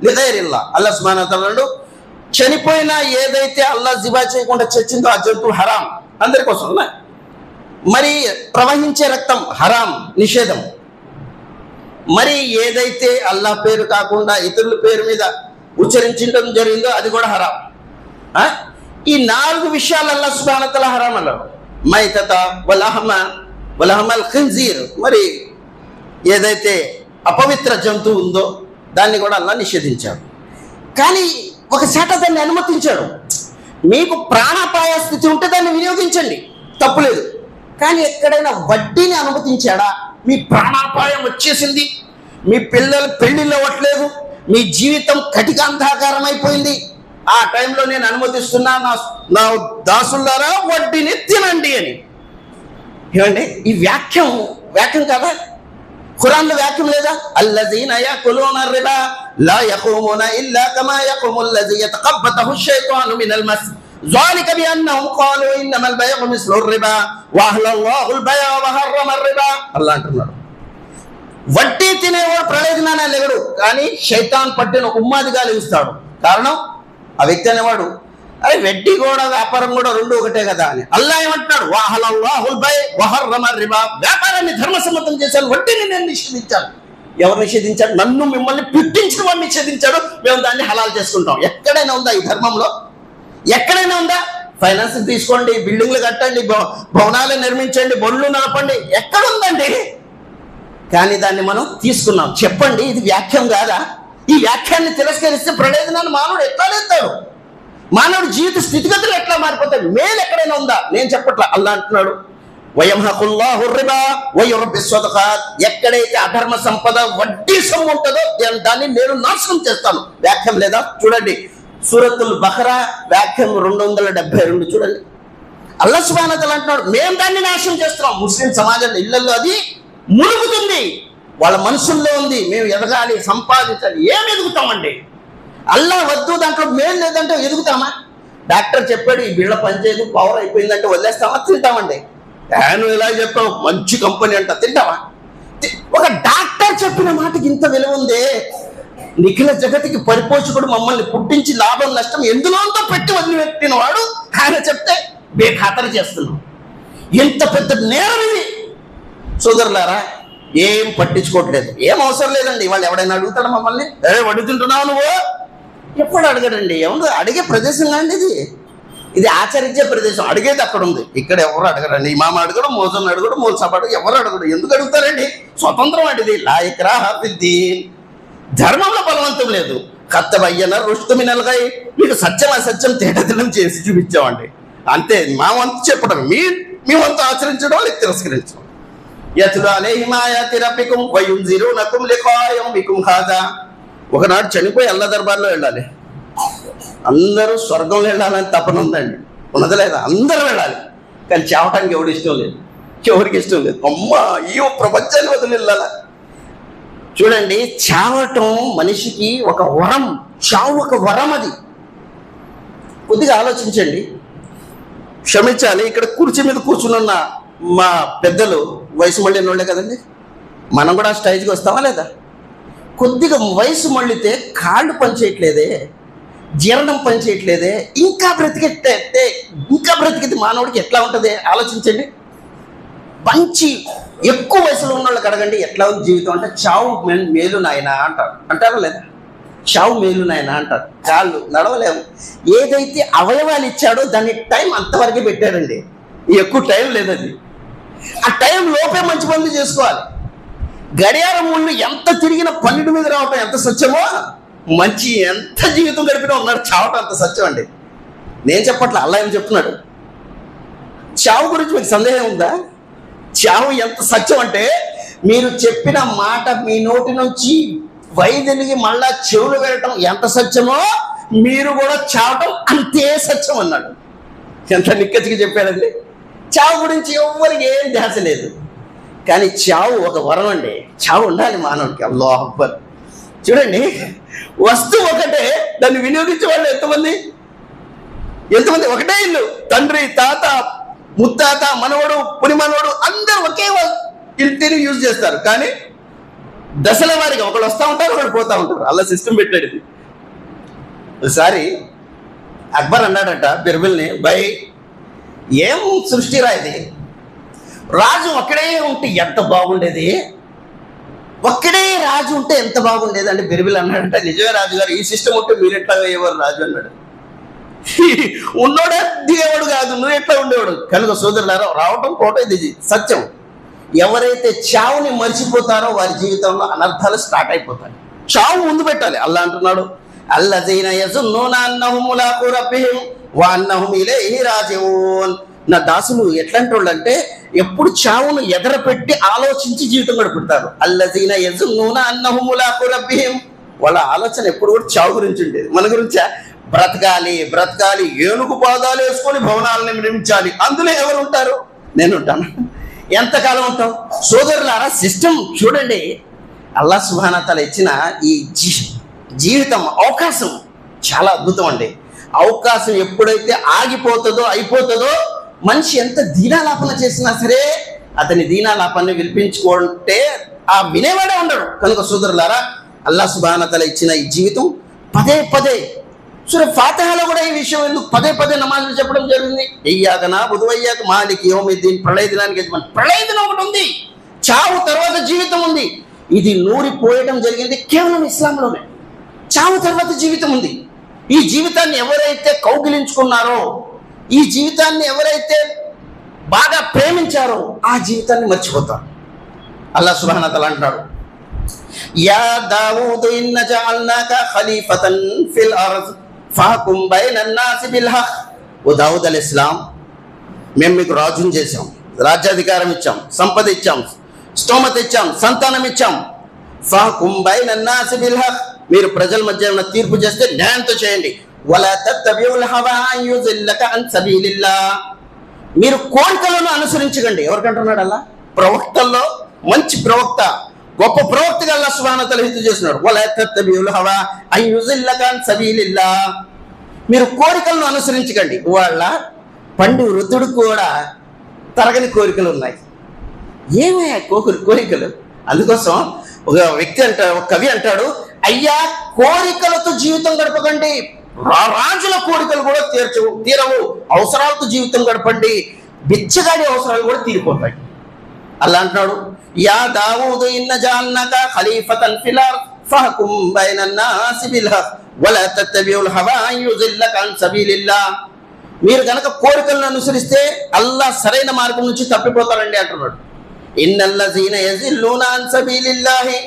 లిగైరిల్లాహ్. అల్లాహ్ సుబ్హానహు వ తఆలా చనిపోయినా ఏదైతే అల్లాహ్ జిబా చేయకుండా చచ్చిందో ఆ జంతువు హరాం అందరికోసం. మరి ప్రవహించే రక్తం హరాం, నిషేధం. మరి ఏదైతే అల్లాహ్ పేరు కాకుండా ఇతరుల పేరు మీద ఉచ్చరించడం జరిగిందో అది కూడా హరాం. ఈ 4 విషయాలు అల్లాహ్ సుబ్హానహు వ తఆలా హరాం అన్నారు. మైతత వలహమల్ ఖింజీర్, మరి ఏదైతే అపవిత్ర జంతువు ఉందో దాన్ని కూడా అల్లాహ్ నిషేధించాడు. కానీ ఒక శాట దాన్ని అనుమతించాడు. మీకు ప్రాణాపాయ స్థితి ఉంటే దాన్ని వినియోగించండి, తప్పులేదు. కానీ ఎక్కడైనా వడ్డీని అనుమతించాడా? మీ ప్రాణాపాయం వచ్చేసింది, మీ పిల్లలు పెళ్లిళ్ళు అవ్వట్లేదు, మీ జీవితం కటికాంధాకారం అయిపోయింది. ఆ టైంలో నేను అనుమతిస్తున్నా నా దాసులారా వడ్డీని తినండి అని. ఏమండి ఈ వాక్యం కదా? ఖురాన్లో వాక్యం లేదా? అల్లజీన యకులూన రిబా లా యఖూమున ఇల్లా కమా యఖూముల్లజీ యతఖబ్బతహు షైతాను మినల్ మస్ ذلك بأنهم قالوا إنما البيع مثل الربا وأحل الله البيع وحرم الربا. అల్లాహ్ అంటున్నాడు, వడ్డీ తినేవాడు ప్రయోజనాన్ని లేడు, కానీ శైతాన్ పట్టిన ఉమ్మాదిగా ఇస్తాడు. కారణం ఆ వ్యక్తి అనేవాడు అరే వడ్డీ కూడా వ్యాపారం కూడా రెండు ఒకటే కదా అని. అల్లాహ్ ఏమంటున్నాడు, వహల్లల్లాహుల్ బై వహర్రమ రిబా, వ్యాపారాన్ని ధర్మసమ్మతం చేశాను, వడ్డీని నేను నిషేధించాను. ఎవరు నిషేధించాడు? నన్ను మిమ్మల్ని పుట్టించిన వాడు నిషేధించాడు, మేము దాన్ని హలాల్ చేసుకుంటాం. ఎక్కడైనా ఉందా ఈ ధర్మంలో? ఎక్కడైనా ఉందా? ఫైనాన్స్ తీసుకోండి, బిల్డింగ్లు కట్టండి, భవనాలు నిర్మించండి, బొళ్ళు నడపండి, ఎక్కడుందండి? కానీ దాన్ని మనం తీసుకున్నాం. చెప్పండి, ఇది వ్యాఖ్యం కాదా? ఈ వ్యాఖ్యాన్ని తిరస్కరిస్తే ప్రయోజనాన్ని మానవుడు ఎట్లా లేస్తాడు? మానవుడి జీవిత స్థితిగతులు ఎట్లా మారిపోతాడు? మేలు ఎక్కడైనా ఉందా? నేను చెప్పట్లా. అల్లాహ్ అంటున్నాడు, వయమ్హకుల్లాహు రిబా వయుర్బి స్సదఖాత్, ఎక్కడైతే అధర్మ సంపద వడ్డీ సొమ్ము ఉంటుందో దాన్ని నేను నాశనం చేస్తాను. వ్యాఖ్యం లేదా? చూడండి, సూరతుల్ బఖరా వ్యాఖ్యం 272 చూడండి. అల్లాహ్ సుబ్హానహు వ తఆలా అంటున్నాడు, మేము దాన్ని నాశనం చేస్తున్నాం. ముస్లిం సమాజంలో ఇళ్లలో అది మునుగుతుంది, వాళ్ళ మనసుల్లో ఉంది, మేము ఎదగాలి, సంపాదించాలి. ఏం ఎదుగుతామండి? అల్లాహ్ వద్దు, దాంట్లో మేలు లేదంటే ఎదుగుతామా? డాక్టర్ చెప్పాడు ఈ బిళ్ళ పనిచేయదు, పవర్ అయిపోయిందంటే వదిలేస్తామా? తింటామండి. నువ్వు ఇలా చెప్పావు, మంచి కంపెనీ అంట, తింటావా? ఒక డాక్టర్ చెప్పిన మాటకి ఇంత విలువ ఉందే. నిఖిల జగతికి పరిపోషకుడు, మమ్మల్ని పుట్టించి లాభం నష్టం ఎందులోంతో పెట్టి వదిలిపెట్టిన వాడు ఆయన చెప్తే బేఖాతరు చేస్తున్నాం. ఎంత పెద్ద నేరం ఇది సోదరులారా. ఏం పట్టించుకోవట్లేదు, ఏం అవసరం లేదండి. వాళ్ళు ఎవడైనా అడుగుతాడు మమ్మల్ని, వడ్డీ తింటున్నావు నువ్వు? ఎప్పుడు అడగడండి. ఏముంది అడిగే ప్రదేశం కాండి ఇది ఆచరించే ప్రదేశం. అడిగేది అక్కడ ఉంది, ఇక్కడ ఎవరు అడగరండి. ఇమామ అడగడు, మోజన్ అడగడు, మోల్సాబ్ అడగడు, ఎవరు అడగడు. ఎందుకు అడుగుతారండి? స్వతంత్రం అండి. లా ఇక్రాహ ఫిద్దీన్, ధర్మంలో బలవంతం లేదు. కత్తబయ్యన రుష్టు మినల్ గై, మీకు సత్యం అసత్యం తేటతనం చేసి చూపించామండి, అంతే. మా వంతు చెప్పడం, మీ వంతు ఆచరించడం, వాళ్ళకి తిరస్కరించడం. యత్లు అలైహిమ్ ఆయాతి రబ్బికుమ్ వయున్జిరునకుమ్ లిఖా యౌమికుమ్ హాజా. ఒకనాడు చనిపోయి అల్లా దర్బార్లో వెళ్ళాలి. అందరూ స్వర్గంలో వెళ్ళాలని తపన ఉందండి, ఉన్నది లేదా? అందరూ వెళ్ళాలి, కానీ చావటానికి ఎవరు ఇష్టం లేదు, ఎవరికి ఇష్టం లేదు. అమ్మా అయ్యో ప్రపంచాన్ని వదిలి వెళ్ళాలా? చూడండి, చావటం మనిషికి ఒక వరం. చావు ఒక వరం. అది కొద్దిగా ఆలోచించండి. క్షమించాలి, ఇక్కడ కుర్చీ మీద కూర్చున్న మా పెద్దలు వయసు మళ్ళిన వాళ్ళే కదండి. మనం కూడా స్టేజ్కి వస్తామా లేదా? కొద్దిగా వయసు మళ్ళితే కాళ్ళు పనిచేయట్లేదే, జీర్ణం పనిచేయట్లేదే, ఇంకా బ్రతికితే మానవుడికి ఎట్లా ఉంటుంది ఆలోచించండి. మంచి ఎక్కువ వయసులో ఉన్న వాళ్ళకి అడగండి ఎట్లా ఉంది జీవితం అంటే, చావు మేలు నాయనా అంటారు. అంటారా లేదా? చావు మేలు నాయనా అంటారు. కాళ్ళు నడవలేము. ఏదైతే అవయవాలు ఇచ్చాడో దాన్ని టైం అంతవరకే పెట్టారండి, ఎక్కువ టైం లేదు. అది ఆ టైం లోపే మంచి పనులు చేసుకోవాలి. గడియారం ముందు ఎంత తిరిగినా 12 మీద రావటం ఎంత సత్యమో, మంచి ఎంత జీవితం గడిపినా ఉన్నాడు చావటం అంత సత్యం అండి. నేను చెప్పట్లే, అల్లాహ్ ఏం చెప్తున్నాడు. చావు గురించి మీకు సందేహం ఉందా? చావు ఎంత సత్యం అంటే, మీరు చెప్పిన మాట మీ నోటి నుంచి వైదొలిగి మళ్ళా చెవులు వెళ్ళటం ఎంత సత్యమో, మీరు కూడా చావటం అంతే సత్యం అన్నాడు. ఎంత నిక్కచ్చిగా చెప్పాడండి. చావు గురించి ఎవ్వరికి ఏం ధ్యాస లేదు, కానీ చావు ఒక వరం అండి. చావు ఉండాలి మానవుడికి. అల్లాహు అక్బర్. చూడండి, వస్తువు ఒకటే, దాన్ని వినియోగించే వాళ్ళు ఎంతమంది? ఒకటే ఇల్లు, తండ్రి, తాత, ముత్తాత, మనవడు, పుని మనవడు, అందరూ ఒకే ఇంటిని యూజ్ చేస్తారు. కానీ దశల వారిగా ఒకళ్ళు వస్తూ ఉంటారు, ఒకళ్ళు పోతూ ఉంటారు. అలా సిస్టమ్ పెట్టాడు ఇది. ఒకసారి అక్బర్ అన్నాడట బిర్బిల్ని, బై ఏం సృష్టిరా ఇది, రాజు ఒక్కడే ఉంటే ఎంత బాగుండేది, ఒక్కడే రాజు ఉంటే ఎంత బాగుండేది అంటే బిర్బిల్ అన్నాడంట, నిజమే రాజుగారు, ఈ సిస్టమ్ ఉంటే మీరు ఎట్లా అయ్యేవారు రాజు అన్నాడు. ఉన్నోడే దిగేవాడు కాదు, నువ్వు ఎట్లా ఉండేవాడు. కనుక సోదరులారా, రావటం పోవటం ఇది సత్యం. ఎవరైతే చావుని మర్చిపోతారో వారి జీవితంలో అనర్థాలు స్టార్ట్ అయిపోతాయి. చావు ముందు పెట్టాలి. అల్లాహ్ అంటున్నాడు, అల్లజీన యజున్నూన అన్నహుమ్ ములాకు రబ్బిహిమ్ వ అన్నహుమ్ ఇలైహి రాజిఊన్. నా దాసులు ఎట్లాంటి వాళ్ళు అంటే, ఎప్పుడు చావును ఎదరపెట్టి ఆలోచించి జీవితం గడుపుతారు. అల్లజీన యజున్నూన అన్నహుమ్ ములాకు రబ్బిహిమ్ వాళ్ళ ఆలోచన ఎప్పుడు కూడా చావు గురించి ఉండేది. మన గురించా? బ్రతకాలి బ్రతకాలి, ఏనుగు పాదాలు వేసుకొని భవనాలను నిర్మించాలి. అందులో ఎవరు ఉంటారు? నేను ఉంటాను. ఎంతకాలం ఉంటాం? సోదరులారా, సిస్టమ్ చూడండి. అల్లాహ్ సుబ్హానహు వ తఆలా ఇచ్చిన ఈ జీవితం అవకాశం చాలా అద్భుతం అండి. అవకాశం ఎప్పుడైతే ఆగిపోతుందో అయిపోతుందో, మనిషి ఎంత దీనాలాపన చేసినా సరే అతని దీనాలాపాన్ని వినిపించుకుంటే ఆ వినేవాడే ఉండడు. కనుక సోదరులారా, అల్లాహ్ సుబ్హానహు వ తఆలా ఇచ్చిన ఈ జీవితం పదే పదే సూర ఫాతిహాలో కూడా ఈ విషయం ఎందుకు పదే పదే నమాజులు చెప్పడం జరిగింది. ఇయ్యాక నఅబుదు వ ఇయ్యాక మాలికి యౌమిద్దీన్. ప్రళయ దినానికి యజమాని. ప్రళయ దినం ఒకటి ఉంది, చావు తర్వాత జీవితం ఉంది. ఇది నూరిపోయడం జరిగింది కేవలం ఇస్లాంలోనే. చావు తర్వాత జీవితం ఉంది. ఈ జీవితాన్ని ఎవరైతే కౌగిలించుకున్నారో, ఈ జీవితాన్ని ఎవరైతే బాగా ప్రేమించారో ఆ జీవితాన్ని మర్చిపోతారు. అల్లాహ్ సుబ్హానహు వ తఆలా అంటున్నాడు, యా దావూదు ఇన్న జఅల్నాక ఖలీఫతన్ ఫిల్ అర్ద్ ఫహకుం బైనన్ నాసి బిల్ హక్. ఓ దావూద్ అలైహిస్సలాం, మేము మీకు రాజుని చేశాం, రాజ్యాధికారం ఇచ్చాం, సంపద ఇచ్చాం, స్తోమత ఇచ్చాం, సంతానం ఇచ్చాం. ఫహకుం బైనన్ నాసి బిల్ హక్. మీరు ప్రజల మధ్య ఉన్న తీర్పు చేస్తే న్యాయంతో చేయండి. వలా తత్తబిఉల్ హవా అన్ యుజిల్లక అన్ సబీలిల్లాహ్. మీరు కోరికలను అనుసరించకండి. ఎవరికంటున్నాడు అల్లా? ప్రవక్తల్లో మంచి ప్రవక్త, గొప్ప ప్రవక్తగా అల్లాహ్ సుబ్హానహు వ తఆలా హితవు చేస్తున్నాడు. వలా తత్తబిఉల్ హవా అన్ యుజిల్లక అన్ సబీలిల్లాహ్. మీరు కోరికలను అనుసరించకండి. వాళ్ళ పండు వృద్ధుడు కూడా తరగని కోరికలు ఉన్నాయి. ఏమయ్యా కోరికలు? అందుకోసం ఒక వ్యక్తి అంటాడు, ఒక కవి అంటాడు, అయ్యా కోరికలతో జీవితం గడపకండి, రాజుల కోరికలు కూడా తీరవు. అవసరాలతో జీవితం గడపండి, బిచ్చగాడి అవసరాలు కూడా తీరిపోతాయి. అలా అంటున్నాడు, యా దావూదు ఇన్న జఅల్నాక ఖలీఫతన్ ఫిల్ అర్ద్ ఫహకుం బైనన్ నాసి బిల్ హక్ వలా తత్తబిఉల్ హవా అన్ యుజిల్లక అన్ సబీలిల్లాహ్. మీరు గనక కోరికలను అనుసరిస్తే అల్లాహ్ సరైన మార్గం నుంచి తప్పిపోతారండి అంటున్నాడు. ఇన్నల్లజీన యజిల్లూన అన్ సబీలిల్లాహి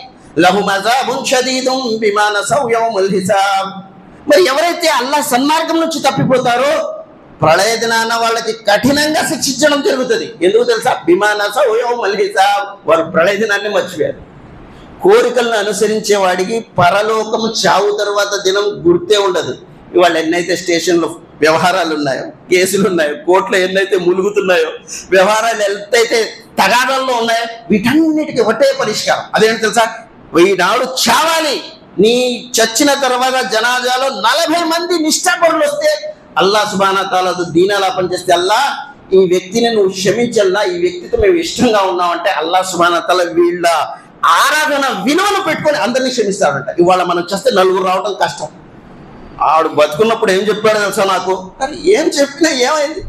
లహుమ్ అజాబున్ షదీదున్ బిమా నసౌ యౌముల్ హిసాబ్. మరి ఎవరైతే అల్లాహ్ సన్మార్గం నుంచి తప్పిపోతారో ప్రళయ దినాన వాళ్ళకి కఠినంగా శిక్షించడం జరుగుతుంది. ఎందుకు తెలుసా? బిమా నసౌ యౌముల్ హిసాబ్. వారు ప్రళయ దినాన్ని మర్చిపోయారు. కోరికలను అనుసరించే వాడికి పరలోకము చావు తర్వాత దినం గుర్తే ఉండదు. ఇవాళ ఎన్నైతే స్టేషన్లో వ్యవహారాలు ఉన్నాయో, కేసులు ఉన్నాయో, కోర్టులో ఎన్నైతే ములుగుతున్నాయో, వ్యవహారాలు ఎంతైతే తగాదాల్లో ఉన్నాయో, వీటన్నిటికీ ఒకటే పరిష్కారం. అదేంటి తెలుసా? ఈనాడు చావాలి. నీ చచ్చిన తర్వాత జనాజాలో 40 మంది నిష్ఠాపరులు వస్తే అల్లాహ్ సుబ్హానహు వ తఆలా దీనాలాపన చేస్తే, అల్లాహ్ ఈ వ్యక్తిని నువ్వు క్షమించల్లా, ఈ వ్యక్తితో మేము ఇష్టంగా ఉన్నామంటే అల్లాహ్ సుబ్హానహు వ తఆలా వీళ్ళ ఆరాధన విలువను పెట్టుకొని అందరినీ క్షమిస్తాడంట. ఇవాళ మనం చేస్తే 4 రావడం కష్టం. ఆడు బతుకున్నప్పుడు ఏం చెప్పాడు తెలుసా నాకు? కానీ ఏం చెప్పినా ఏమైంది?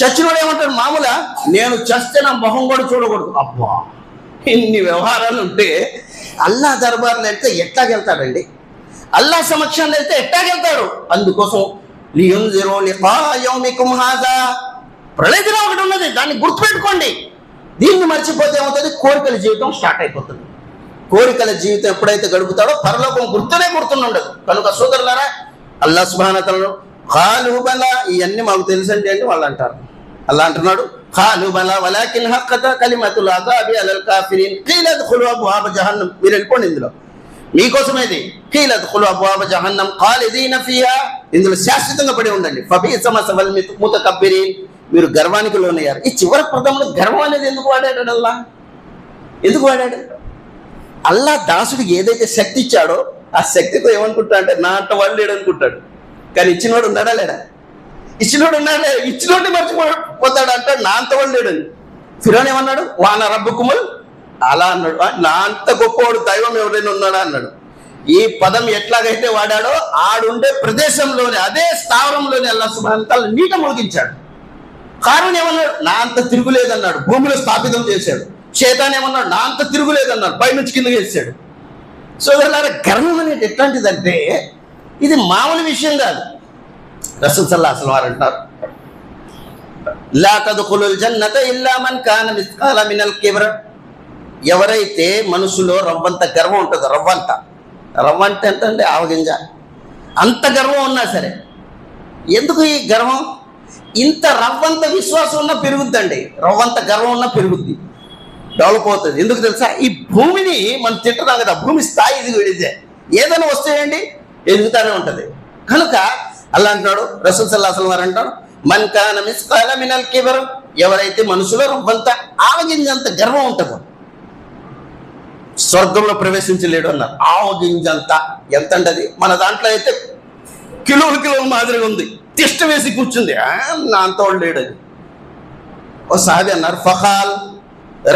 చచ్చినోడు ఏమంటాడు? మామూలుగా నేను చస్తే నా మొహం కూడా చూడకూడదు. అబ్బా, ఇన్ని వ్యవహారాలు ఉంటే అల్లాహ్ దర్బార్లో వెళ్తే ఎట్లాగెళ్తాడండి? అల్లాహ్ సమక్షంలో వెళ్తే ఎట్లాగెళ్తాడు? అందుకోసం లియున్జిరు లికా యౌమికుమ్ హాజా. ప్రళయ దినం ఒకటి ఉన్నది, దాన్ని గుర్తుపెట్టుకోండి. దీన్ని మర్చిపోతే ఏమవుతుంది? కోరికల జీవితం స్టార్ట్ అయిపోతుంది. కోరికల జీవితం ఎప్పుడైతే గడుపుతాడో పరలోకం గుర్తుండదు. కనుక సోదరులారా, అల్లాహ్ సుబ్హానహు వ తఆలా ఖాలు బలా, ఇవన్నీ మాకు తెలుసండి అంటే వాళ్ళు అంటారు. అల్లాహ్ అంటున్నాడు, ఖాలు బలా వలాకిన్ హక్కత కలిమతుల్ అజాబి అలల్ కాఫిరిన్ ఖీల అద్ఖులు అబ్వాబ జహన్నమ్. మీరు వెళ్ళిపోండి, ఇందులో మీకోసమేది. ఖీల అద్ఖులు అబ్వాబ జహన్నమ్ ఖాలిదీన ఫీహా. ఇందులో శాశ్వతంగా పడి ఉండండి. ఫబీస మసవల్ ముతకబ్బిరీన్. మీరు గర్వానికి లోనయ్యారు. ఈ చివరి పదంలో గర్వం అనేది ఎందుకు వాడాడు అల్లాహ్? ఎందుకు వాడాడు? అల్లాహ్ దాసుడికి ఏదైతే శక్తి ఇచ్చాడో ఆ శక్తితో ఏమనుకుంటా అంటే నా అంట వాళ్ళు లేడు అనుకుంటాడు. కానీ ఇచ్చినోడు ఉన్నాడా లేడా? ఇచ్చినోడు ఉన్నాడే. ఇచ్చినోడిని మర్చిపోతాడు అంటాడు, నా అంత వాళ్ళు లేడు అని. ఫిరౌన్ ఏమన్నాడు? వాన రబ్బుకుముల్ అలా అన్నాడు. నా అంత గొప్పవాడు దైవం ఎవరైనా ఉన్నాడా అన్నాడు. ఈ పదం ఎట్లాగైతే వాడాడో ఆడుండే ప్రదేశంలోనే, అదే స్థావరంలోనే అల్లాహ్ సుబ్హానహు వ తఆలా నీట ముగిగించాడు. కారణం ఏమన్నాడు? నా అంత తిరుగులేదన్నాడు, భూమిలో స్థాపితం చేశాడు. శైతాన్ ఏమన్నాడు? నా అంత తిరుగులేదన్నాడు, పైనుంచి కింద వేసాడు. సో ఇలా గర్వం అనేది ఎట్లాంటిదంటే ఇది మామూలు విషయం కాదు. రసూల్ సల్లల్లాహు అలైహి వసల్లం అంటారు, లా తద్ఖులుల్ జన్నత ఇల్లా మన్ కాన మిస్కాల మినల్ కిబ్ర్. ఎవరైతే మనసులో రవ్వంత గర్వం ఉంటుందో, రవ్వంత ఎంత అంటే ఆవగింజ, అంత గర్వం ఉన్నా సరే, ఎందుకు ఈ గర్వం? ఇంత రవ్వంత విశ్వాసం ఉన్నా పెరుగుద్దండి, రవ్వంత గర్వం ఉన్నా పెరుగుద్ది, డెవలప్ అవుతుంది. ఎందుకు తెలుసా? ఈ భూమిని మనం తింటున్నాం కదా, భూమి స్థాయి ఇది విడిదే. ఏదైనా వస్తేయండి ఎదుగుతానే ఉంటుంది. కనుక అల్లా అంటున్నాడు, రసూల్ సల్లల్లాహు అలైహి వసల్లం వారు అంటాడు, మన్ కాన మిస్కాల మినల్ కిబర్, ఎవరైతే మనుషులో రవ్వంత ఆవగింజంత గర్వం ఉంటుందో స్వర్గంలో ప్రవేశించలేడు అన్నారు. ఆవగింజంత ఎంత అంటది, మన దాంట్లో అయితే కిలోల మాదిరిగా ఉంది, తిష్ట వేసి కూర్చుంది, నా అంతోడు లేడు అది. ఓ సాహబీ అన్నారు, ఫఖాల్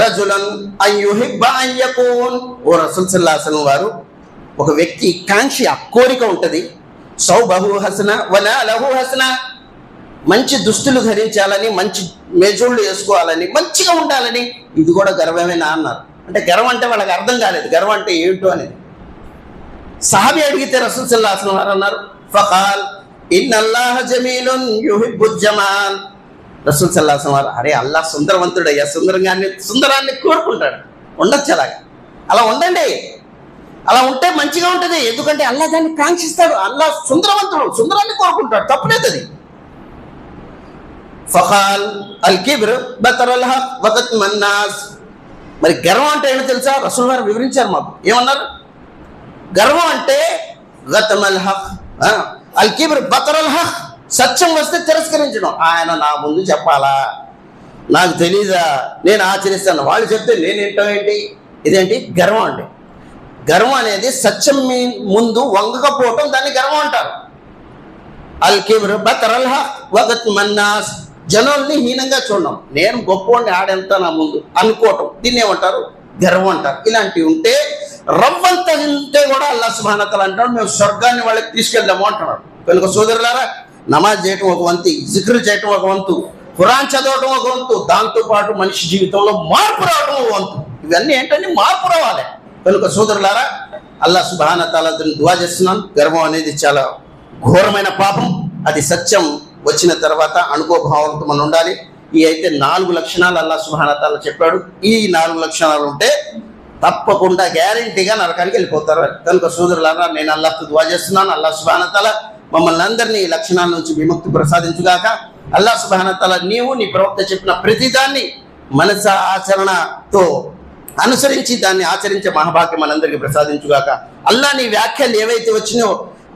రజులన్ అయ్యుహిబ్బ అయ్యకూన్, ఓ రసూల్ సల్లల్లాహు అలైహి వసల్లం వారు, ఒక వ్యక్తి కాంక్ష కోరిక ఉంటుంది, సౌబహు హసన వనాలహు హసన, మంచి దుస్తులు ధరించాలని, మంచి మేజోళ్ళు వేసుకోవాలని, మంచిగా ఉండాలని, ఇది కూడా గర్వమేనా అన్నారు. అంటే గర్వం అంటే వాళ్ళకి అర్థం కాలేదు, గర్వం అంటే ఏంటో అనేది. సహాబీ అడిగితే రసూల్ సల్లల్లాహు అలైహి వసల్లం వారు అన్నారు, ఫఖాల్ ఇన్నల్లాహ జమీలున్ యుహిబ్బుజ్ జమాల్, రసూల్ సల్లల్లాహు అలైహి వసల్లం వారు, అరే అల్లాహ్ సుందరవంతుడయ్యా, సుందరాన్ని కోరుకుంటాడు, ఉండొచ్చు అలాగా, అలా ఉండండి, అలా ఉంటే మంచిగా ఉంటుంది, ఎందుకంటే అల్లాహ్ దాన్ని కాంక్షిస్తాడు, అల్లాహ్ సుందరవంతుడు, సుందరాన్ని కోరుకుంటాడు, తప్పులేదు అది. ఫఖాల్ అల్ కిబ్ర్ బతరల్ హక్ వకత్మన్ నాస్, మరి గర్వం అంటే ఏంటో తెలుసా, రసూల్ వారు వివరించారు మాకు, ఏమన్నారు, గర్వం అంటే గతమల్ హక్, అల్ కిబ్ర్ బతరల్ హక్, సత్యం వస్తే తిరస్కరించడం, ఆయన నా ముందు చెప్పాలా, నాకు తెలీదా, నేను ఆచరిస్తాను, వాళ్ళు చెప్తే నేను ఏంటి, ఇదేంటి గర్వం అండి. గర్వం అనేది సత్యం ముందు వంగకపోవటం, దాన్ని గర్వం అంటారు. అల్ కిబ్ర్ బతరల్ హక్ వకత్మన్ నాస్, జనుల్ని హీనంగా చూడడం, నేను గొప్పవాడిని, ఆడెంత నా ముందు అనుకోవటం, దీన్ని ఏమంటారు, గర్వం అంటారు. ఇలాంటివి ఉంటే రవ్వంత ఉంటే కూడా అల్లాహ్ సుబ్హానహు వ తఆలా అంటాడు, మేము స్వర్గాన్ని వాళ్ళకి తీసుకెళ్దాము అంటున్నాడు. కనుక సోదరులారా, నమాజ్ చేయటం ఒక వంతు, జిక్ర్ చేయటం ఒక వంతు, ఖురాన్ చదవటం ఒక వంతు, దాంతోపాటు మనిషి జీవితంలో మార్పు రావడం ఒక వంతు. ఇవన్నీ ఏంటంటే మార్పు రావాలి. కనుక సోదరులారా, అల్లాహ్ సుబ్హానహు వ తఆలా దువా చేస్తున్నాను, గర్వం అనేది చాలా ఘోరమైన పాపం, అది సత్యం వచ్చిన తర్వాత అనుకోభావంతో మనం ఉండాలి. ఈ అయితే 4 లక్షణాలు అల్లాహ్ సుబ్హానహు వ తఆలా చెప్పాడు. ఈ 4 లక్షణాలు ఉంటే తప్పకుండా గ్యారంటీగా నరకానికి వెళ్ళిపోతారు. కనుక సోదరులారా, నేను అల్లాహ్తో దువా చేస్తున్నాను, అల్లాహ్ సుబ్హానహు వ తఆలా మమ్మల్ని అందరినీ ఈ లక్షణాల నుంచి విముక్తి ప్రసాదించుగాక. అల్లాహ్ సుబ్హానహు వ తఆలా నీవు నీ ప్రవక్త చెప్పిన ప్రతిదాన్ని మనస ఆచరణతో అనుసరించి దాన్ని ఆచరించే మహాభాగ్యం మనందరికీ ప్రసాదించుగాక. అల్లాహ్ నీ వ్యాఖ్యలు ఏవైతే వచ్చినాయో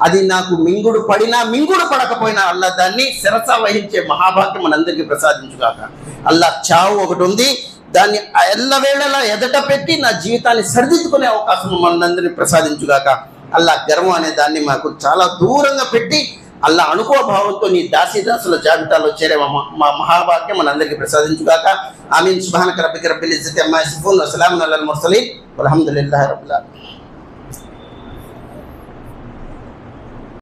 అది నాకు మింగుడు పడినా మింగుడు పడకపోయినా అల్లాహ్ దాన్ని శిరస వహించే మహాభాగ్యం మనందరికీ ప్రసాదించుగాక. అల్లాహ్ చావు ఒకటి ఉంది, దాన్ని ఎల్లవేళలా ఎదట పెట్టి నా జీవితాన్ని సరిదిద్దుకునే అవకాశం మనందరినీ ప్రసాదించుగాక. అల్లాహ్ గర్వం అనే దాన్ని మాకు చాలా దూరంగా పెట్టి అల్లాహ్ అనుకోభావంతో నీ దాసీదాసుల జాబితాలో చేరే మా మహాభాగ్యం మనందరికీ ప్రసాదించుగాక. ఆమీన్. సుబ్హానక రబ్బిక రబ్బిల్ ఇజ్జతి అమ్మా యసిఫూన్, వసలామున్ అలల్ ముర్సలీన్, వల్హమ్దులిల్లాహి రబ్బిల్ ఆలమీన్.